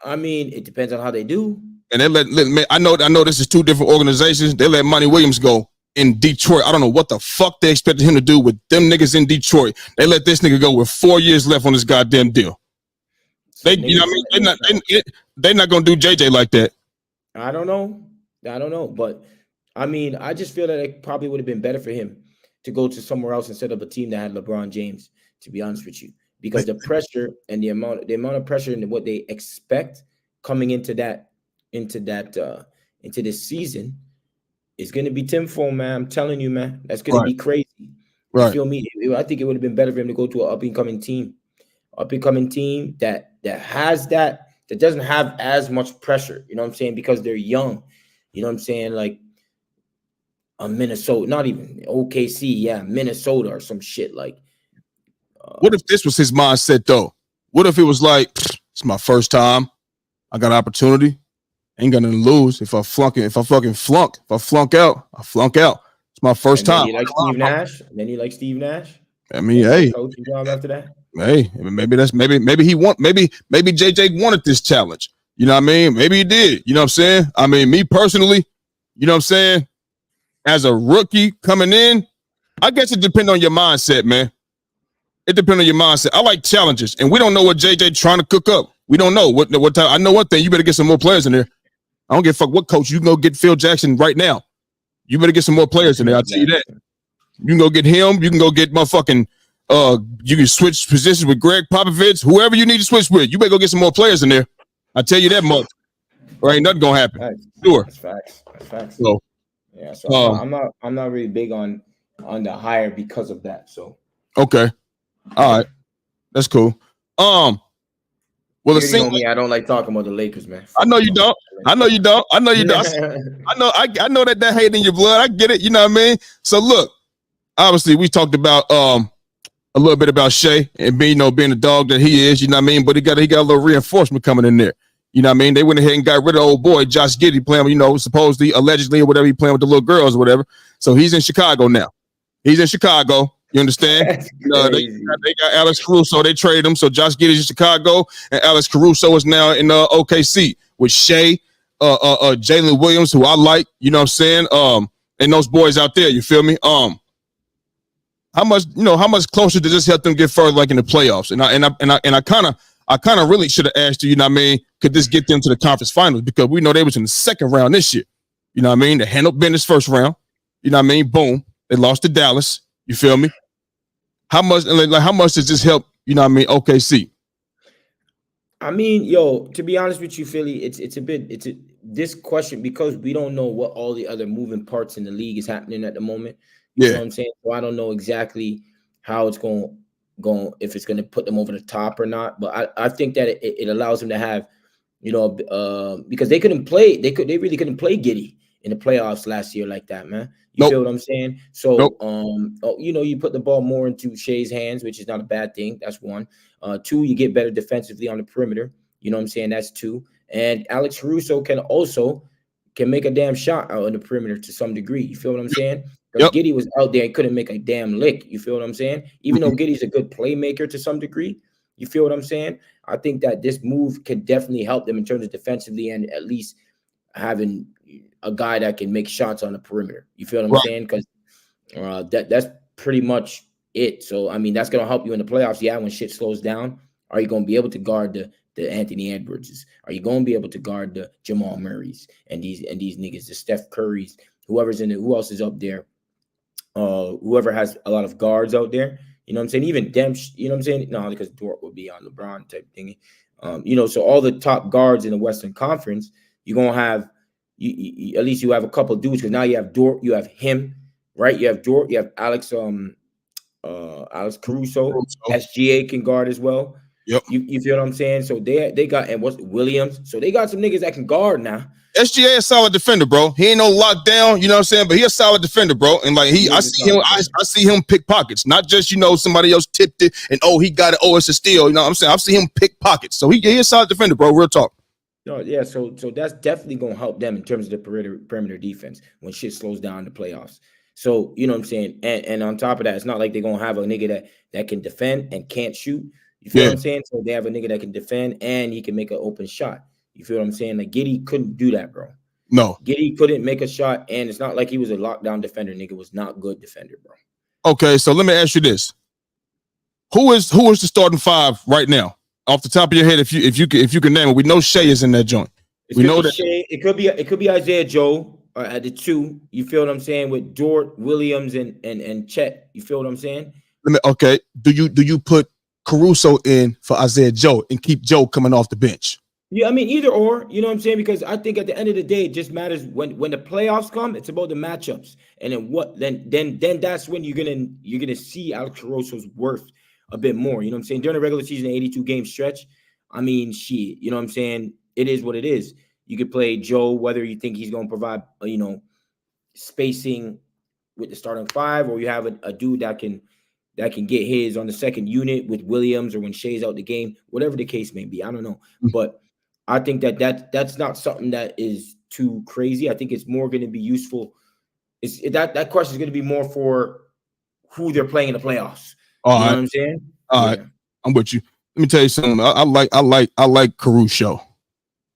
I mean, it depends on how they do. And they I know this is two different organizations. They let Monty Williams go in Detroit. I don't know what the fuck they expected him to do with them niggas in Detroit. They let this nigga go with 4 years left on this goddamn deal. They're not gonna do JJ like that. I don't know, but I mean, I just feel that it probably would have been better for him to go to somewhere else instead of a team that had LeBron James, to be honest with you, because the pressure and the amount of pressure and what they expect coming into this season is going to be tenfold, man. I'm telling you, man, that's going to be crazy. Right. You feel me? I think it would have been better for him to go to an up and coming team that has that that doesn't have as much pressure. You know what I'm saying? Because they're young. You know what I'm saying? Like Minnesota, not even OKC, yeah, Minnesota or some shit like. What if this was his mindset though? What if it was like, it's my first time, I got an opportunity, ain't got nothing to lose. If I flunk out, I flunk out. It's my first time. You like Steve Nash? Then you like Steve Nash? I mean, hey, coaching job after that. Hey, maybe JJ wanted this challenge. You know what I mean? Maybe he did. You know what I'm saying? I mean, me personally, you know what I'm saying? As a rookie coming in, I guess it depends on your mindset, man. It depends on your mindset. I like challenges, and we don't know what JJ trying to cook up. We don't know what time. I know one thing. You better get some more players in there. I don't give a fuck what coach. You can go get Phil Jackson right now. You better get some more players in there. I'll tell you that. You can go get him. You can go get motherfucking. You can switch positions with Greg Popovich, whoever you need to switch with. You better go get some more players in there. I tell you that much. Or ain't nothing gonna happen. Facts. Sure. That's facts. That's facts. So, yeah. So I'm not really big on the hire because of that. So okay. All right. That's cool. Well, you know me, I don't like talking about the Lakers, man. I know you don't. I know you don't. I know that hate in your blood. I get it. You know what I mean? So look, obviously we talked about a little bit about Shea and being the dog that he is, you know what I mean? But he got a little reinforcement coming in there. You know what I mean? They went ahead and got rid of old boy Josh Giddey playing, supposedly, allegedly, or whatever, he playing with the little girls or whatever. So he's in Chicago now. He's in Chicago. You understand? They got Alex Caruso. They traded him. So Josh Giddey's in Chicago, and Alex Caruso is now in OKC with Shea, Jalen Williams, who I like. You know what I'm saying? And those boys out there. You feel me? How much closer does this help them get further, like in the playoffs? And I kind of really should have asked you. You know what I mean? Could this get them to the conference finals? Because we know they was in the second round this year. You know what I mean? They handled business first round. You know what I mean? Boom. They lost to Dallas. You feel me? How much does this help? You know what I mean? OKC. I mean, to be honest with you, Philly, this question, because we don't know what all the other moving parts in the league is happening at the moment. You know what I'm saying? So I don't know exactly how it's going if it's going to put them over the top or not. But I think that it allows them to have, because they couldn't play. They really couldn't play Giddey in the playoffs last year like that, man. You feel what I'm saying? So, you put the ball more into Shea's hands, which is not a bad thing. That's one. Two, you get better defensively on the perimeter. You know what I'm saying? That's two. And Alex Caruso can make a damn shot out on the perimeter to some degree. You feel what I'm saying? Because Giddey was out there and couldn't make a damn lick. You feel what I'm saying? Even though Giddey's a good playmaker to some degree. You feel what I'm saying? I think that this move can definitely help them in terms of defensively and at least having a guy that can make shots on the perimeter. You feel what I'm saying? Because that's pretty much it. So, I mean, that's going to help you in the playoffs. Yeah, when shit slows down, are you going to be able to guard the Anthony Edwardses? Are you going to be able to guard the Jamal Murrays and these niggas, the Steph Currys, whoever's in it, who else is up there? Whoever has a lot of guards out there, you know what I'm saying? Even Demps, you know what I'm saying? No, because Dort would be on LeBron type thingy. So all the top guards in the Western Conference, you're going to have, at least you have a couple of dudes, because now you have Dort, you have him, right? You have Dort, you have Alex Caruso. SGA can guard as well. Yep. You feel what I'm saying? So they got, and what's Williams? So they got some niggas that can guard now. SGA a solid defender, bro. He ain't no lockdown, you know what I'm saying? But he a solid defender, bro. And like I see him pick pockets, not just somebody else tipped it and he got it, it's a steal. You know what I'm saying? I've seen him pick pockets. So he a solid defender, bro. Real talk. No, yeah, so that's definitely gonna help them in terms of the perimeter defense when shit slows down in the playoffs. So you know what I'm saying, and on top of that, it's not like they're gonna have a nigga that can defend and can't shoot. You feel what I'm saying? So they have a nigga that can defend and he can make an open shot. You feel what I'm saying? Like Giddey couldn't do that, bro. No, Giddey couldn't make a shot, and it's not like he was a lockdown defender. Nigga was not good defender, bro. Okay, so let me ask you this: Who is the starting five right now? Off the top of your head, if you can name it, we know Shea is in that joint. We know that Shea, it could be Isaiah Joe at the two. You feel what I'm saying, with Dort, Williams, and Chet. You feel what I'm saying? Okay. Do you put Caruso in for Isaiah Joe and keep Joe coming off the bench? Yeah, I mean either or. You know what I'm saying? Because I think at the end of the day, it just matters when the playoffs come. It's about the matchups, and then that's when you're gonna see Alex Caruso's worth a bit more. You know what I'm saying? During the regular season, 82-game stretch, I mean, shit, you know what I'm saying? It is what it is. You could play Joe, whether you think he's going to provide, spacing with the starting five, or you have a dude that can get his on the second unit with Williams, or when Shea's out the game, whatever the case may be. I don't know, but I think that's not something that is too crazy. I think it's more going to be useful. That question is going to be more for who they're playing in the playoffs. You know what I'm saying? All right, I'm with you. Let me tell you something. I like Caruso.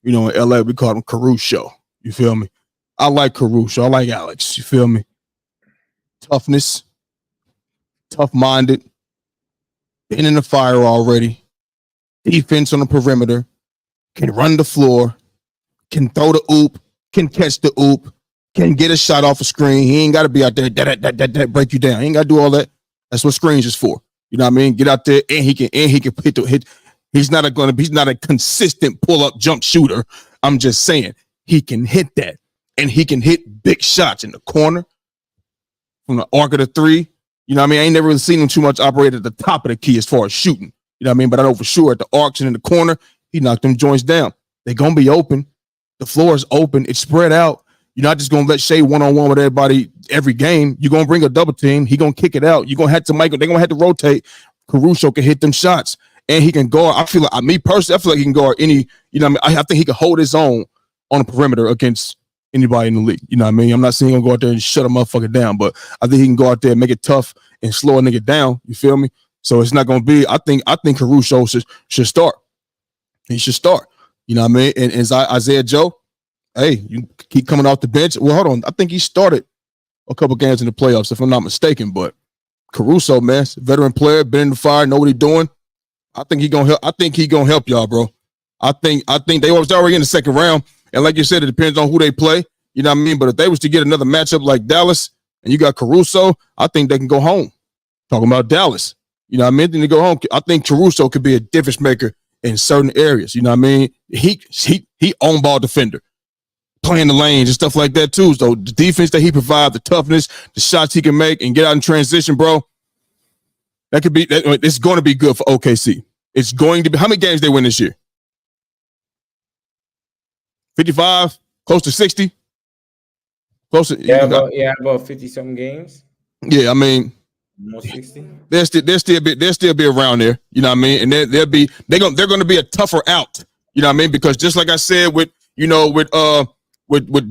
In LA we call him Caruso. You feel me? I like Caruso. I like Alex. You feel me? Toughness, tough-minded, been in the fire already. Defense on the perimeter, can run the floor, can throw the oop, can catch the oop, can get a shot off a screen. He ain't got to be out there that break you down. He ain't got to do all that. That's what screens is for. You know what I mean? Get out there and he can hit. He's not a consistent pull-up jump shooter. I'm just saying he can hit that, and he can hit big shots in the corner from the arc of the three. You know what I mean? I ain't never really seen him too much operate at the top of the key as far as shooting. You know what I mean? But I know for sure at the arcs and in the corner, he knocked them joints down. They're going to be open. The floor is open. It's spread out. You're not just going to let Shea one-on-one with everybody every game. You're going to bring a double team. He's going to kick it out. You're going to have to they're going to have to rotate. Caruso can hit them shots, and he can guard. I feel like, me personally, I feel like he can guard any, I think he can hold his own on the perimeter against anybody in the league. You know what I mean? I'm not saying he'll go out there and shut a motherfucker down, but I think he can go out there and make it tough and slow a nigga down. You feel me? So it's not going to be, I think Caruso should start. He should start. You know what I mean? And Isaiah Joe, hey, you keep coming off the bench. Well, hold on. I think he started a couple games in the playoffs, if I'm not mistaken, but Caruso, man, veteran player, been in the fire, know what he's doing. I think he's going to help. I think he's going to help y'all, bro. I think they was already in the second round. And like you said, it depends on who they play. You know what I mean? But if they was to get another matchup like Dallas and you got Caruso, I think they can go home. Talking about Dallas. You know what I mean? Then they go home. I think Caruso could be a difference maker in certain areas. You know what I mean? He on ball defender, playing the lanes and stuff like that too. So the defense that he provides, the toughness, the shots he can make and get out in transition, bro, it's going to be good for OKC. It's going to be, how many games they win this year? 55, close to 60. About 50-something games. Yeah, I mean, almost 60. They'll still be around there. You know what I mean? And they're going to be a tougher out. You know what I mean? Because just like I said with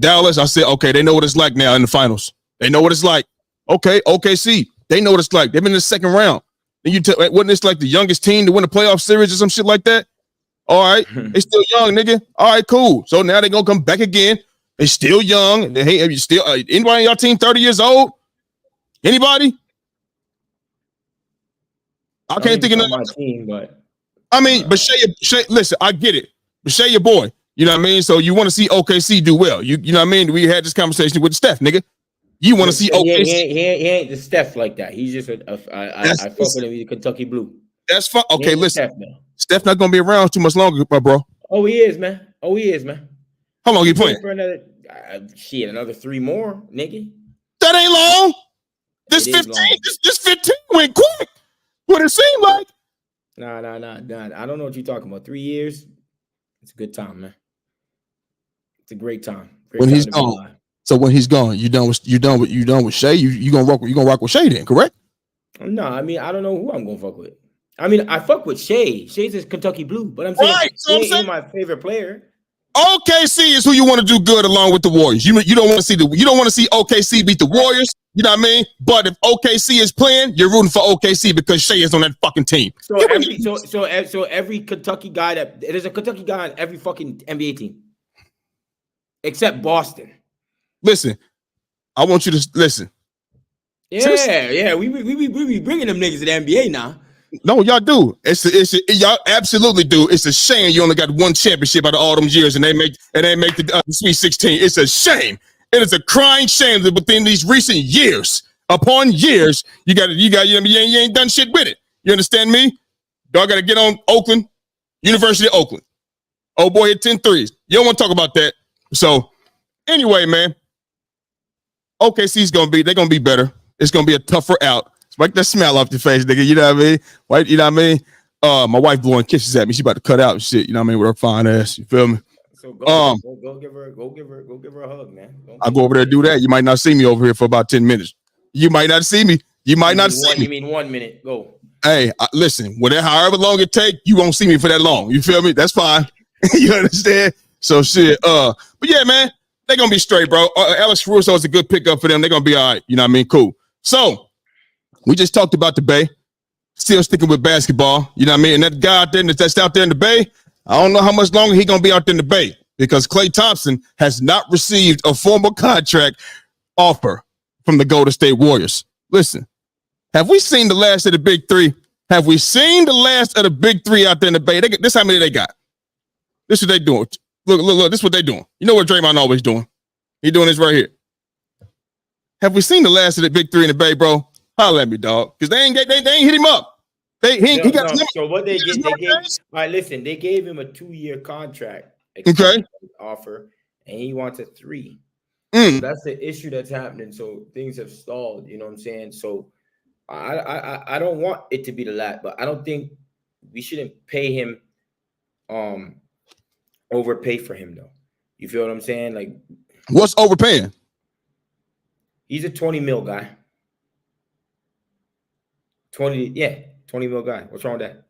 Dallas, I said, okay, they know what it's like now in the finals. They know what it's like. Okay, OKC, they know what it's like. They've been in the second round. And wasn't this like the youngest team to win a playoff series or some shit like that? All right, they still young, nigga. All right, cool. So now they're gonna come back again. They still young. Hey, have you still anybody on your team 30 years old? Anybody? I can't think of my team, but I mean, but Shea, listen, I get it. But Shea, your boy. You know what I mean? So you want to see OKC do well. You know what I mean? We had this conversation with Steph, nigga. You want to see OKC? He ain't the Steph like that. He's just I fuck with him. He's a Kentucky Blue. That's fine. Okay, listen. Steph not gonna be around too much longer, bro. Oh, he is, man. How long he playing? For another 3 more, nigga. That ain't long. This 15, this 15 went quick. What it seemed like. Nah. I don't know what you're talking about. 3 years. It's a good time, man. It's a great time. When he's gone. So when he's gone, you done with Shea. You gonna rock with Shea then, correct? No, I mean I don't know who I'm gonna fuck with. I mean I fuck with Shea. Shea's a Kentucky Blue, but I'm saying Shea ain't my favorite player. OKC is who you want to do good along with the Warriors. You don't want to see OKC beat the Warriors. You know what I mean? But if OKC is playing, you're rooting for OKC because Shea is on that fucking team. So every Kentucky guy there's a Kentucky guy on every fucking NBA team, except Boston. Listen, I want you to listen. Yeah, we be bringing them niggas to the NBA now. No, y'all do. Y'all absolutely do. It's a shame you only got one championship out of all them years, and they make the Sweet 16. It's a shame. It is a crying shame that within these recent years, upon years, you ain't done shit with it. You understand me? Y'all got to get on Oakland, University of Oakland. Oh boy, hit 10 threes. You don't want to talk about that. So anyway, man, OKC's they're gonna be better. It's gonna be a tougher out. Wipe that smell off your face, nigga. You know what I mean? You know what I mean? My wife blowing kisses at me. She about to cut out and shit. You know what I mean? With her fine ass. You feel me? So go give her a hug, man. I'll go over there and do that. You might not see me over here for about 10 minutes. You might not see me. You might not see me. You mean 1 minute? Go. Hey, listen, whatever, however long it take, you won't see me for that long. You feel me? That's fine. You understand? So shit. But yeah, man, they're gonna be straight, bro. Alex Caruso is a good pickup for them. They're gonna be all right. You know what I mean? Cool. So we just talked about the Bay. Still sticking with basketball. You know what I mean? And that guy out there that's out there in the Bay, I don't know how much longer he's gonna be out there in the Bay because Klay Thompson has not received a formal contract offer from the Golden State Warriors. Listen. Have we seen the last of the big three? Have we seen the last of the big three out there in the Bay? This how many they got. This is what they doing. Look. This is what they doing. You know what Draymond always doing? He doing this right here. Have we seen the last of the big three in the Bay, bro? Holla at me, dog. Because they ain't hit him up. He got. So what they gave? All right, listen. They gave him a 2-year contract offer, and he wants a 3. So that's the issue that's happening. So things have stalled. You know what I'm saying? So. I don't want it to be the last, but I don't think we shouldn't pay him, overpay for him though. You feel what I'm saying? Like, what's overpaying? He's a 20 mil guy. 20 mil guy. What's wrong with that?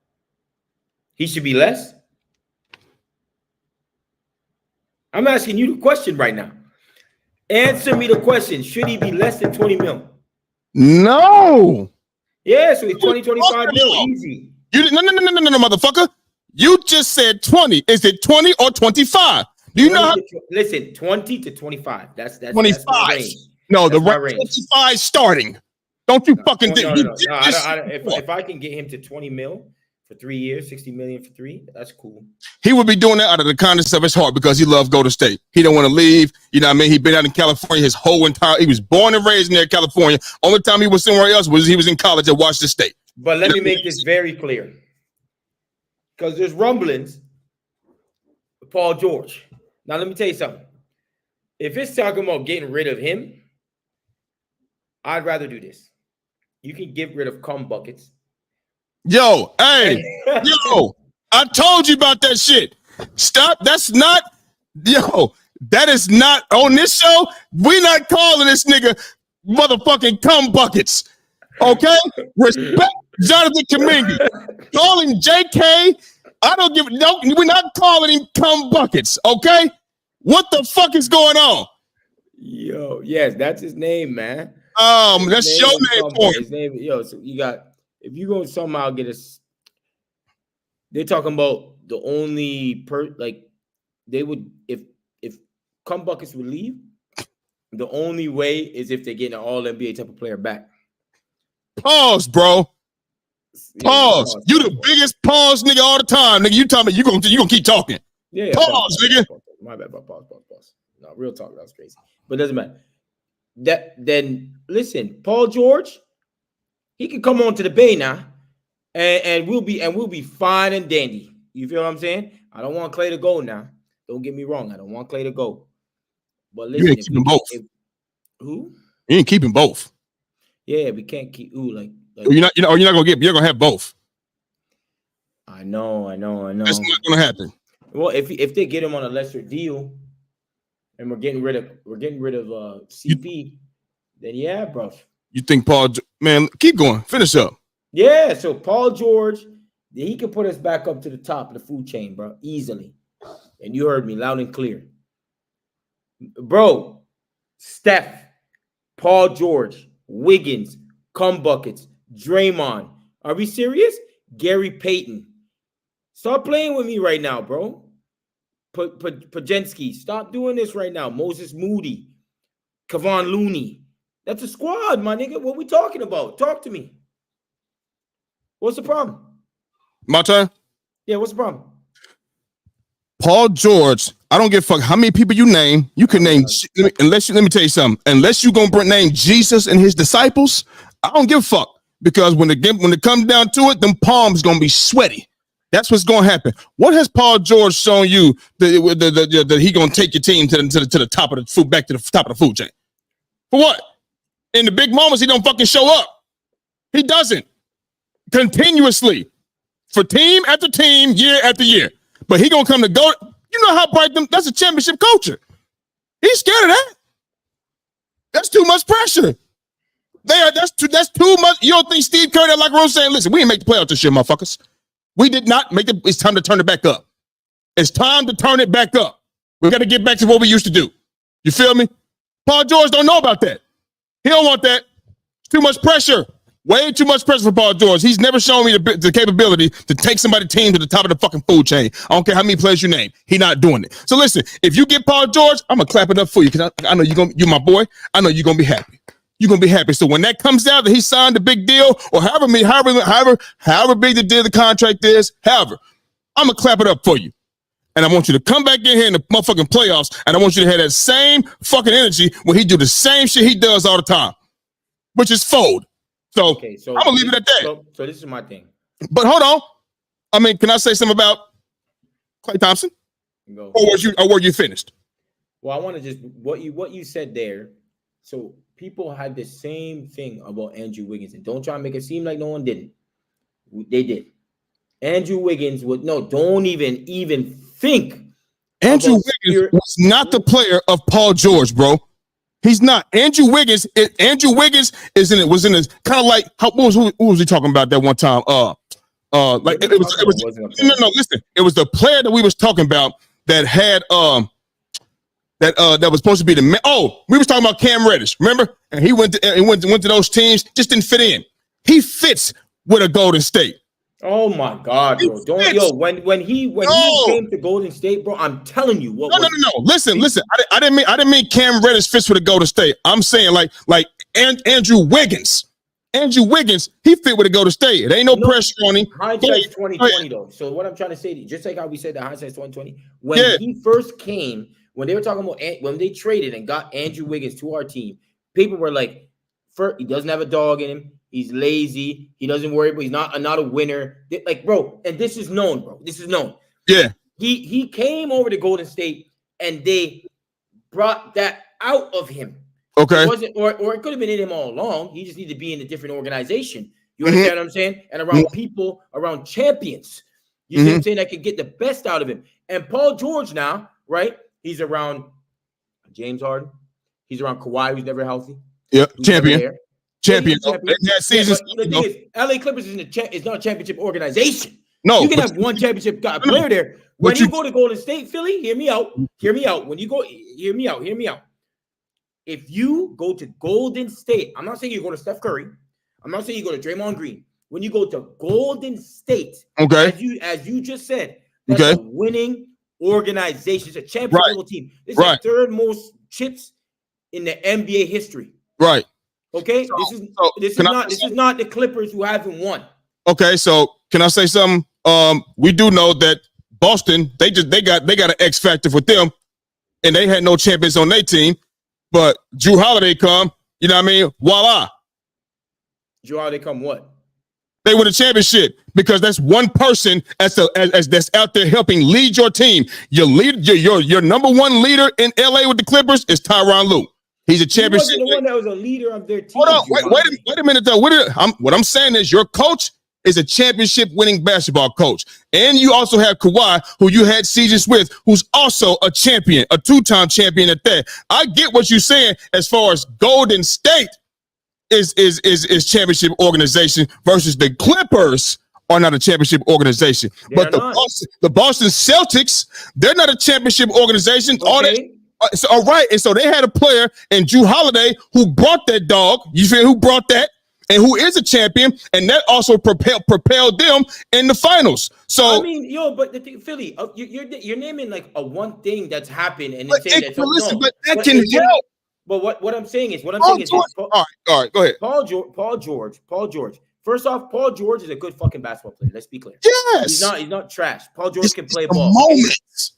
He should be less. I'm asking you the question right now. Answer me the question. Should he be less than 20 mil? No. Yeah, so he's 25 mil, easy. No, motherfucker. You just said 20. Is it 20 or 25? Do you know? Listen, 20 to 25. That's 25. That's range. No, the range 25 starting. Don't you fucking think? No. If I can get him to 20 mil for 3 years, 60 million for 3, that's cool. He would be doing that out of the kindness of his heart because he loves Golden State. He don't want to leave. You know what I mean? He's been out in California his whole entire. He was born and raised near California. Only time he was somewhere else was he was in college at Washington State. But let me make this very clear, because there's rumblings with Paul George. Now let me tell you something. If it's talking about getting rid of him, I'd rather do this. You can get rid of cum buckets. Yo, hey, yo, I told you about that shit. Stop. That's not, that is not on this show. We're not calling this nigga motherfucking cum buckets. Okay? Respect Jonathan Kuminga. Call him JK. We're not calling him cum buckets. Okay? What the fuck is going on? Yo, yes, that's his name, man. That's your name for him. His name, so you got. If you go somehow get us, they're talking about the only they would if cum buckets would leave, the only way is if they get an all NBA type of player back. Pause, bro. Pause. You the biggest pause nigga all the time, nigga. You tell me you gonna keep talking. Yeah. Pause, nigga. My bad. Pause. No, real talk. That was crazy, but it doesn't matter. Then listen, Paul George. He can come on to the Bay now, and we'll be fine and dandy. You feel what I'm saying? I don't want Klay to go now. Don't get me wrong. I don't want Klay to go. But listen, you ain't keeping both. Who? You ain't keeping both. Yeah, we can't keep. You're not gonna get. You're gonna have both. I know. That's not gonna happen. Well, if they get him on a lesser deal, and we're getting rid of CP, then yeah, bro. You think Paul, man, keep going. Finish up. Yeah, so Paul George, he can put us back up to the top of the food chain, bro, easily. And you heard me loud and clear. Bro, Steph, Paul George, Wiggins, cum buckets, Draymond. Are we serious? Gary Payton. Stop playing with me right now, bro. Pajensky, stop doing this right now. Moses Moody, Kevon Looney. That's a squad, my nigga. What we talking about? Talk to me. What's the problem? My turn? Yeah, what's the problem? Paul George, I don't give a fuck how many people you name. You can name, let me tell you something. Unless you're going to name Jesus and his disciples, I don't give a fuck. Because when it comes down to it, them palms going to be sweaty. That's what's going to happen. What has Paul George shown you that he going to take your team to the top of the food, back to the top of the food chain? For what? In the big moments, he don't fucking show up. He doesn't. Continuously. for team after team, year after year. But he gonna come to go. You know how bright them. That's a championship culture. He's scared of that. That's too much pressure. That's too much. You don't think Steve Kerr, that locker room saying, listen, we didn't make the playoffs this year, motherfuckers. We did not make it. It's time to turn it back up. It's time to turn it back up. We got to get back to what we used to do. You feel me? Paul George don't know about that. He don't want that. It's too much pressure. Way too much pressure for Paul George. He's never shown me the capability to take somebody's team to the top of the fucking food chain. I don't care how many players you name. He not doing it. So listen, if you get Paul George, I'm gonna clap it up for you because I know you're my boy. I know you're gonna be happy. You're gonna be happy. So when that comes out that he signed a big deal, or however big the deal, the contract is, I'm gonna clap it up for you. And I want you to come back in here in the motherfucking playoffs, and I want you to have that same fucking energy when he do the same shit he does all the time, which is fold. So, okay, so I'm gonna leave it at that. So this is my thing. But hold on. I mean, can I say something about Klay Thompson? Go. Or were you finished? Well, I want to just what you said there. So people had the same thing about Andrew Wiggins, and don't try to make it seem like no one didn't. They did. Andrew Wiggins would don't even think. Andrew Wiggins was not the player of Paul George, bro. He's not. Andrew Wiggins is in his kind of like who was he talking about that one time? Like it was listen. It was the player that we was talking about that had that was supposed to be we was talking about Cam Reddish, remember? And he went to those teams, just didn't fit in. He fits with a Golden State. Oh my God, bro! When he came to Golden State, bro, I'm telling you what. No. Listen. I didn't mean Cam Reddish fits with a Golden State. I'm saying like Andrew Wiggins. Andrew Wiggins, he fit with a Golden State. It ain't no pressure on him. Hindsight's 2020 though. So what I'm trying to say to you, just like how we said that hindsight's 2020, when he first came, when they were talking about when they traded and got Andrew Wiggins to our team, people were like, he doesn't have a dog in him. He's lazy. He doesn't worry, but he's not a winner. Like, bro, and this is known, bro. This is known. Yeah. He came over to Golden State and they brought that out of him. Okay. It wasn't, or it could have been in him all along. He just needed to be in a different organization. You understand what I'm saying? And around people, around champions. You see what I'm saying? That could get the best out of him. And Paul George now, right? He's around James Harden. He's around Kawhi, who's never healthy. Yep. Champion. Seasons. The thing is, LA Clippers is not a championship organization. No, you can have one championship player there. When you go to Golden State, Philly, hear me out. When you go, hear me out. If you go to Golden State, I'm not saying you go to Steph Curry. I'm not saying you go to Draymond Green. When you go to Golden State, as you just said, that's a winning organization. It's a championship level team. This is the third most chips in the NBA history. Right. Okay, this is not the Clippers who haven't won. Okay, so can I say something? We do know that Boston, they got an X factor for them, and they had no champions on their team. But Drew Holiday come, you know what I mean? Voila. Drew Holiday come what? They win a championship because that's one person that's out there helping lead your team. Your number one leader in LA with the Clippers is Tyronn Lue. He's a championship. He wasn't the one that was a leader of their team. Hold on, wait a minute though. What I'm saying is your coach is a championship winning basketball coach. And you also have Kawhi, who you had CJ Smith, who's also a champion, a two-time champion at that. I get what you're saying as far as Golden State is championship organization versus the Clippers are not a championship organization. But the Boston Celtics, they're not a championship organization. Okay. All right. And so they had a player in Drew Holiday who brought that dog. You feel who brought that? And who is a champion, and that also propelled them in the finals. So I mean, but the thing, Philly, you're naming like a one thing that's happened, and but saying but that can help. But what I'm saying is, all right, go ahead. Paul George. First off, Paul George is a good fucking basketball player. Let's be clear. Yes, he's not trash. Paul George can play ball.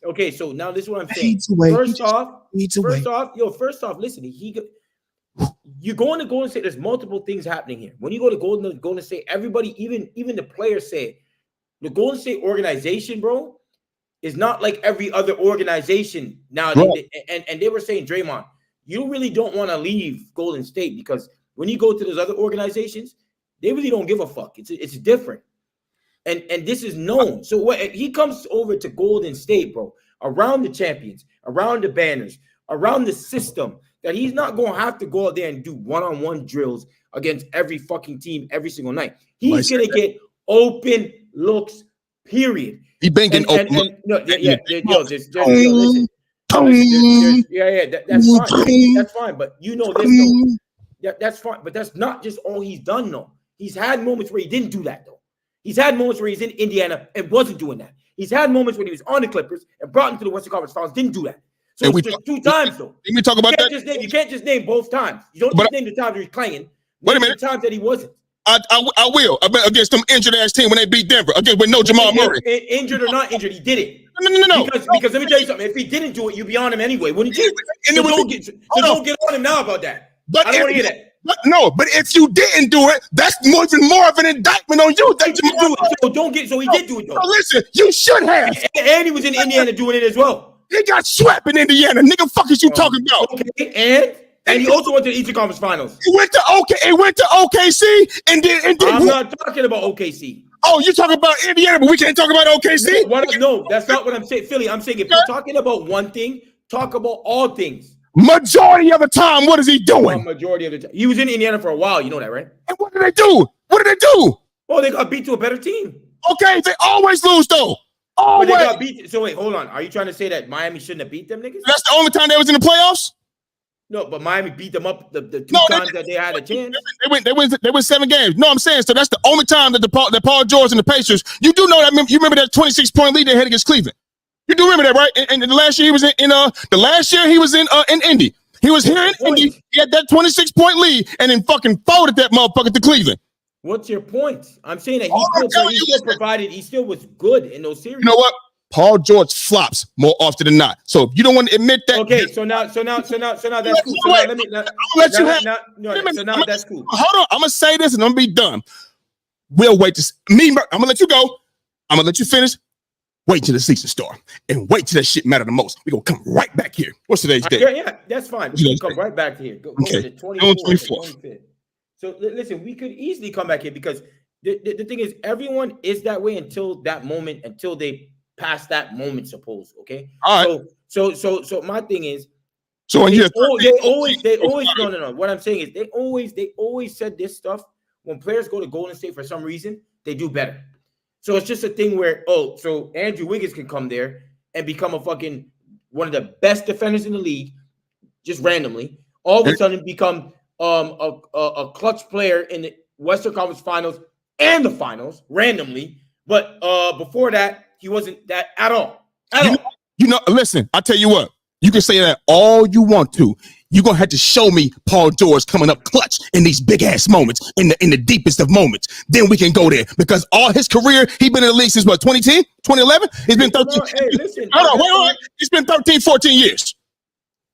Okay, so now this is what I'm saying. First off, listen, you're going to Golden State. There's multiple things happening here. When you go to Golden State, everybody, even the players say the Golden State organization, bro, is not like every other organization now. And they were saying, Draymond, you really don't want to leave Golden State because when you go to those other organizations, they really don't give a fuck. It's different. And this is known. So what he comes over to Golden State, bro, around the champions, around the banners, around the system, that he's not going to have to go out there and do one-on-one drills against every fucking team every single night. He's going to get open looks, period. He been getting open looks. That's fine. That's fine. But you know, that's fine. But that's not just all he's done, though. He's had moments where he didn't do that, though. He's had moments where he's in Indiana and wasn't doing that. He's had moments when he was on the Clippers and brought him to the Western Conference Finals, didn't do that. So it's just 2 times, though. Let me talk about that. You can't just name both times. You don't just name the times that he's playing. Wait a minute. The times that he wasn't. I will. I bet against them injured ass team when they beat Denver. Again, with no Jamal Murray. Injured or not injured, he did it. No. Because let me tell you something. If he didn't do it, you'd be on him anyway, wouldn't you? Don't get on him now about that. But I don't want to hear that. But if you didn't do it, that's even more of an indictment on you. So he did do it, though. No, listen, you should have. And he was in Indiana doing it as well. He got swept in Indiana. Nigga, fuck is you talking about? Okay, and he also went to the Eastern Conference Finals. He went to OKC and did. I'm not talking about OKC. Oh, you talking about Indiana, but we can't talk about OKC? No, that's not what I'm saying, Philly. I'm saying if you're talking about one thing, talk about all things. Majority of the time, what is he doing? Majority of the time, he was in Indiana for a while. You know that, right? And what did they do? Oh, they got beat to a better team. Okay, they always lose though. But they got beat. So wait, hold on. Are you trying to say that Miami shouldn't have beat them niggas? That's the only time they was in the playoffs? No, but Miami beat them up the two times that they had a chance. They win 7 games. No, I'm saying so. That's the only time that Paul George and the Pacers. You do know that. You remember that 26-point lead they had against Cleveland. You do remember that, right? And the last year he was in Indy. He was here in Indy. He had that 26-point lead and then fucking folded that motherfucker to Cleveland. What's your point? I'm saying that he still was good in those series. You know what? Paul George flops more often than not. So if you don't want to admit that, okay. So now that's cool. So now that's cool. Hold on, I'm gonna say this and I'm gonna be done. We'll wait to I'm gonna let you go. I'm gonna let you finish. Wait till the season start and wait till that shit matter the most. We're gonna come right back here. What's today's date? Yeah, that's fine. We're gonna come right back here. Go to the 24th. So listen, we could easily come back here because the thing is, everyone is that way until that moment, until they pass that moment, suppose. Okay. All right. So my thing is, so when they always no. What I'm saying is they always said this stuff when players go to Golden State for some reason, they do better. So it's just a thing where, so Andrew Wiggins can come there and become a fucking one of the best defenders in the league, just randomly. All of a sudden become a clutch player in the Western Conference Finals and the Finals randomly. But before that, he wasn't that at all. Listen, I tell you what, you can say that all you want to. You're gonna have to show me Paul George coming up clutch in these big ass moments, in the deepest of moments. Then we can go there because all his career, he's been in the league since what, 2010, 2011? He's been 13. Wait. It's been 13, 14 years.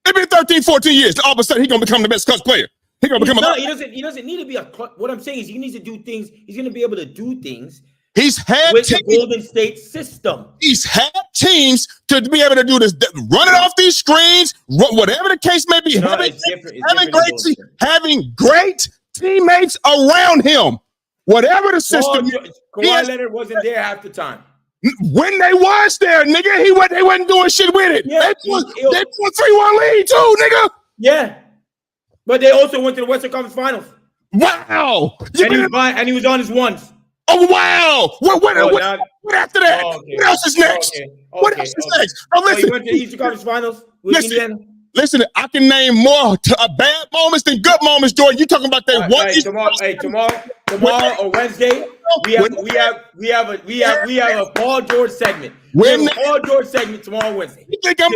It's been 13, 14 years. All of a sudden, he's gonna become the best clutch player. He doesn't need to be a clutch. What I'm saying is he needs to do things. He's gonna be able to do things. He's had with the Golden State system. He's had teams to be able to do this, run it off these screens, whatever the case may be. Having great teammates around him, whatever the system. Kawhi Leonard wasn't there half the time. When they was there, nigga, they wasn't doing shit with it. Yeah, they won 3-1 lead too, nigga. Yeah, but they also went to the Western Conference Finals. Wow, and he was on his ones. Oh wow! What after that? Okay. What else is next? What else is next? Oh, listen. You went to the Eastern Conference Finals with Indiana. Listen, I can name more bad moments than good moments, Jordan. You talking about that tomorrow or Wednesday? We have a Paul George segment. We have a Paul George segment tomorrow Wednesday. You think I'm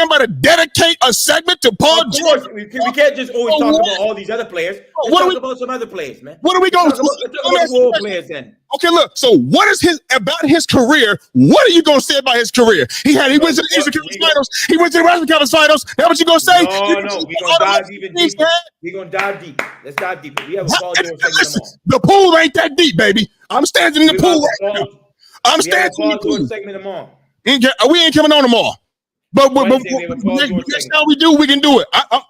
about to dedicate a segment to Paul George? We can't just always talk about all these other players. Let's talk about some other players, man. What are we going to talk about players then? Okay, look. So, what is about his career? What are you going to say about his career? He went to the Eastern Conference Finals. He went to the Western Conference Finals. That's what you going to say? No. We're going to dive even deeper. We're going to dive deep. Let's dive deeper. We have a Paul George segment. The pool ain't that deep, baby. I'm standing in the pool right now. I'm standing in the pool. Segment tomorrow. We ain't coming on tomorrow. But next time we do, we can do it.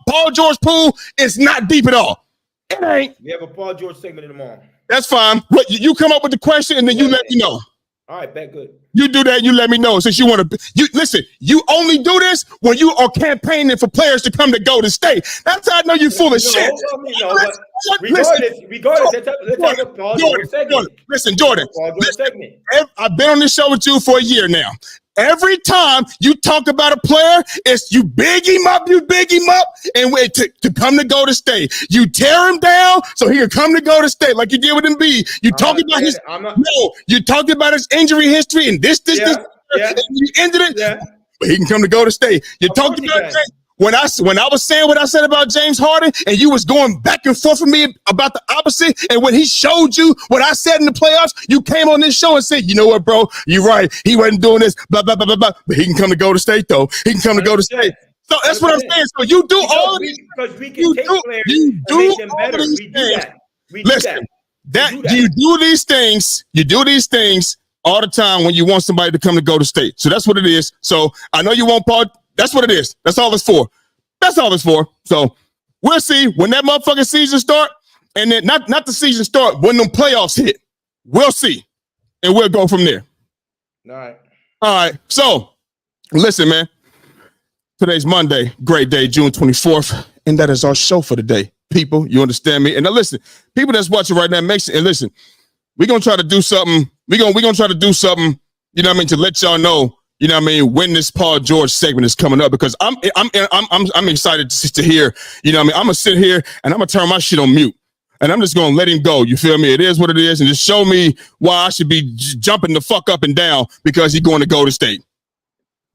Paul George pool is not deep at all. It ain't. We have a Paul George segment tomorrow. That's fine. But you come up with the question and then you let me know. All right, bet good. You do that, you let me know. Since you want to, you listen. You only do this when you are campaigning for players to come to Golden State. That's how I know you're full of shit. Regardless, let's have a pause. Listen, Jordan. I've been on this show with you for a year now. Every time you talk about a player, it's you big him up, and wait to come to Golden State. You tear him down so he can come to Golden State like you did with Embiid. You talking about his you talking about his injury history and this, and you ended it. Yeah. But he can come to Golden State. You're talking about when I was saying what I said about James Harden, and you was going back and forth with me about the opposite, and when he showed you what I said in the playoffs, you came on this show and said, you know what, bro, you're right. He wasn't doing this, blah, blah, blah, blah, blah. But he can come to Golden State, though. He can come to Golden State. So that's what I'm saying. So you do all of these. Because we can take players and make them better. We do that. Listen, you do these things. You do these things all the time when you want somebody to come to Golden State. So that's what it is. So I know you want Paul. That's what it is. That's all it's for. That's all it's for. So we'll see when that motherfucking season start, and then not the season start, when them playoffs hit. We'll see, and we'll go from there. All right. So listen, man. Today's Monday, great day, June 24th, and that is our show for the day. People, you understand me? And now listen, people that's watching right now, listen. We're gonna try to do something. We're gonna try to do something. You know what I mean? To let y'all know. You know what I mean? When this Paul George segment is coming up, because I'm excited to hear. You know what I mean? I'm gonna sit here and I'm gonna turn my shit on mute, and I'm just gonna let him go. You feel me? It is what it is, and just show me why I should be jumping the fuck up and down because he's going to Golden State.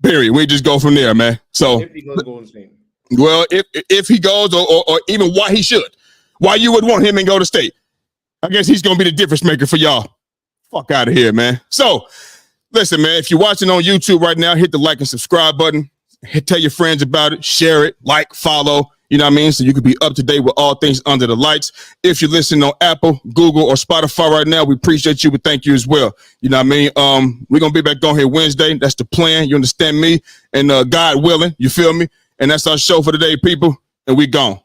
Period. We just go from there, man. So, if he goes to Golden State. Well, if he goes, or even why he should, why you would want him in Golden State. I guess he's gonna be the difference maker for y'all. Fuck out of here, man. So. Listen, man, if you're watching on YouTube right now, hit the like and subscribe button. Tell your friends about it. Share it. Like, follow. You know what I mean? So you can be up to date with all things under the lights. If you're listening on Apple, Google, or Spotify right now, we appreciate you. We thank you as well. You know what I mean? We're going to be back on here Wednesday. That's the plan. You understand me? And God willing, you feel me? And that's our show for today, people. And we gone.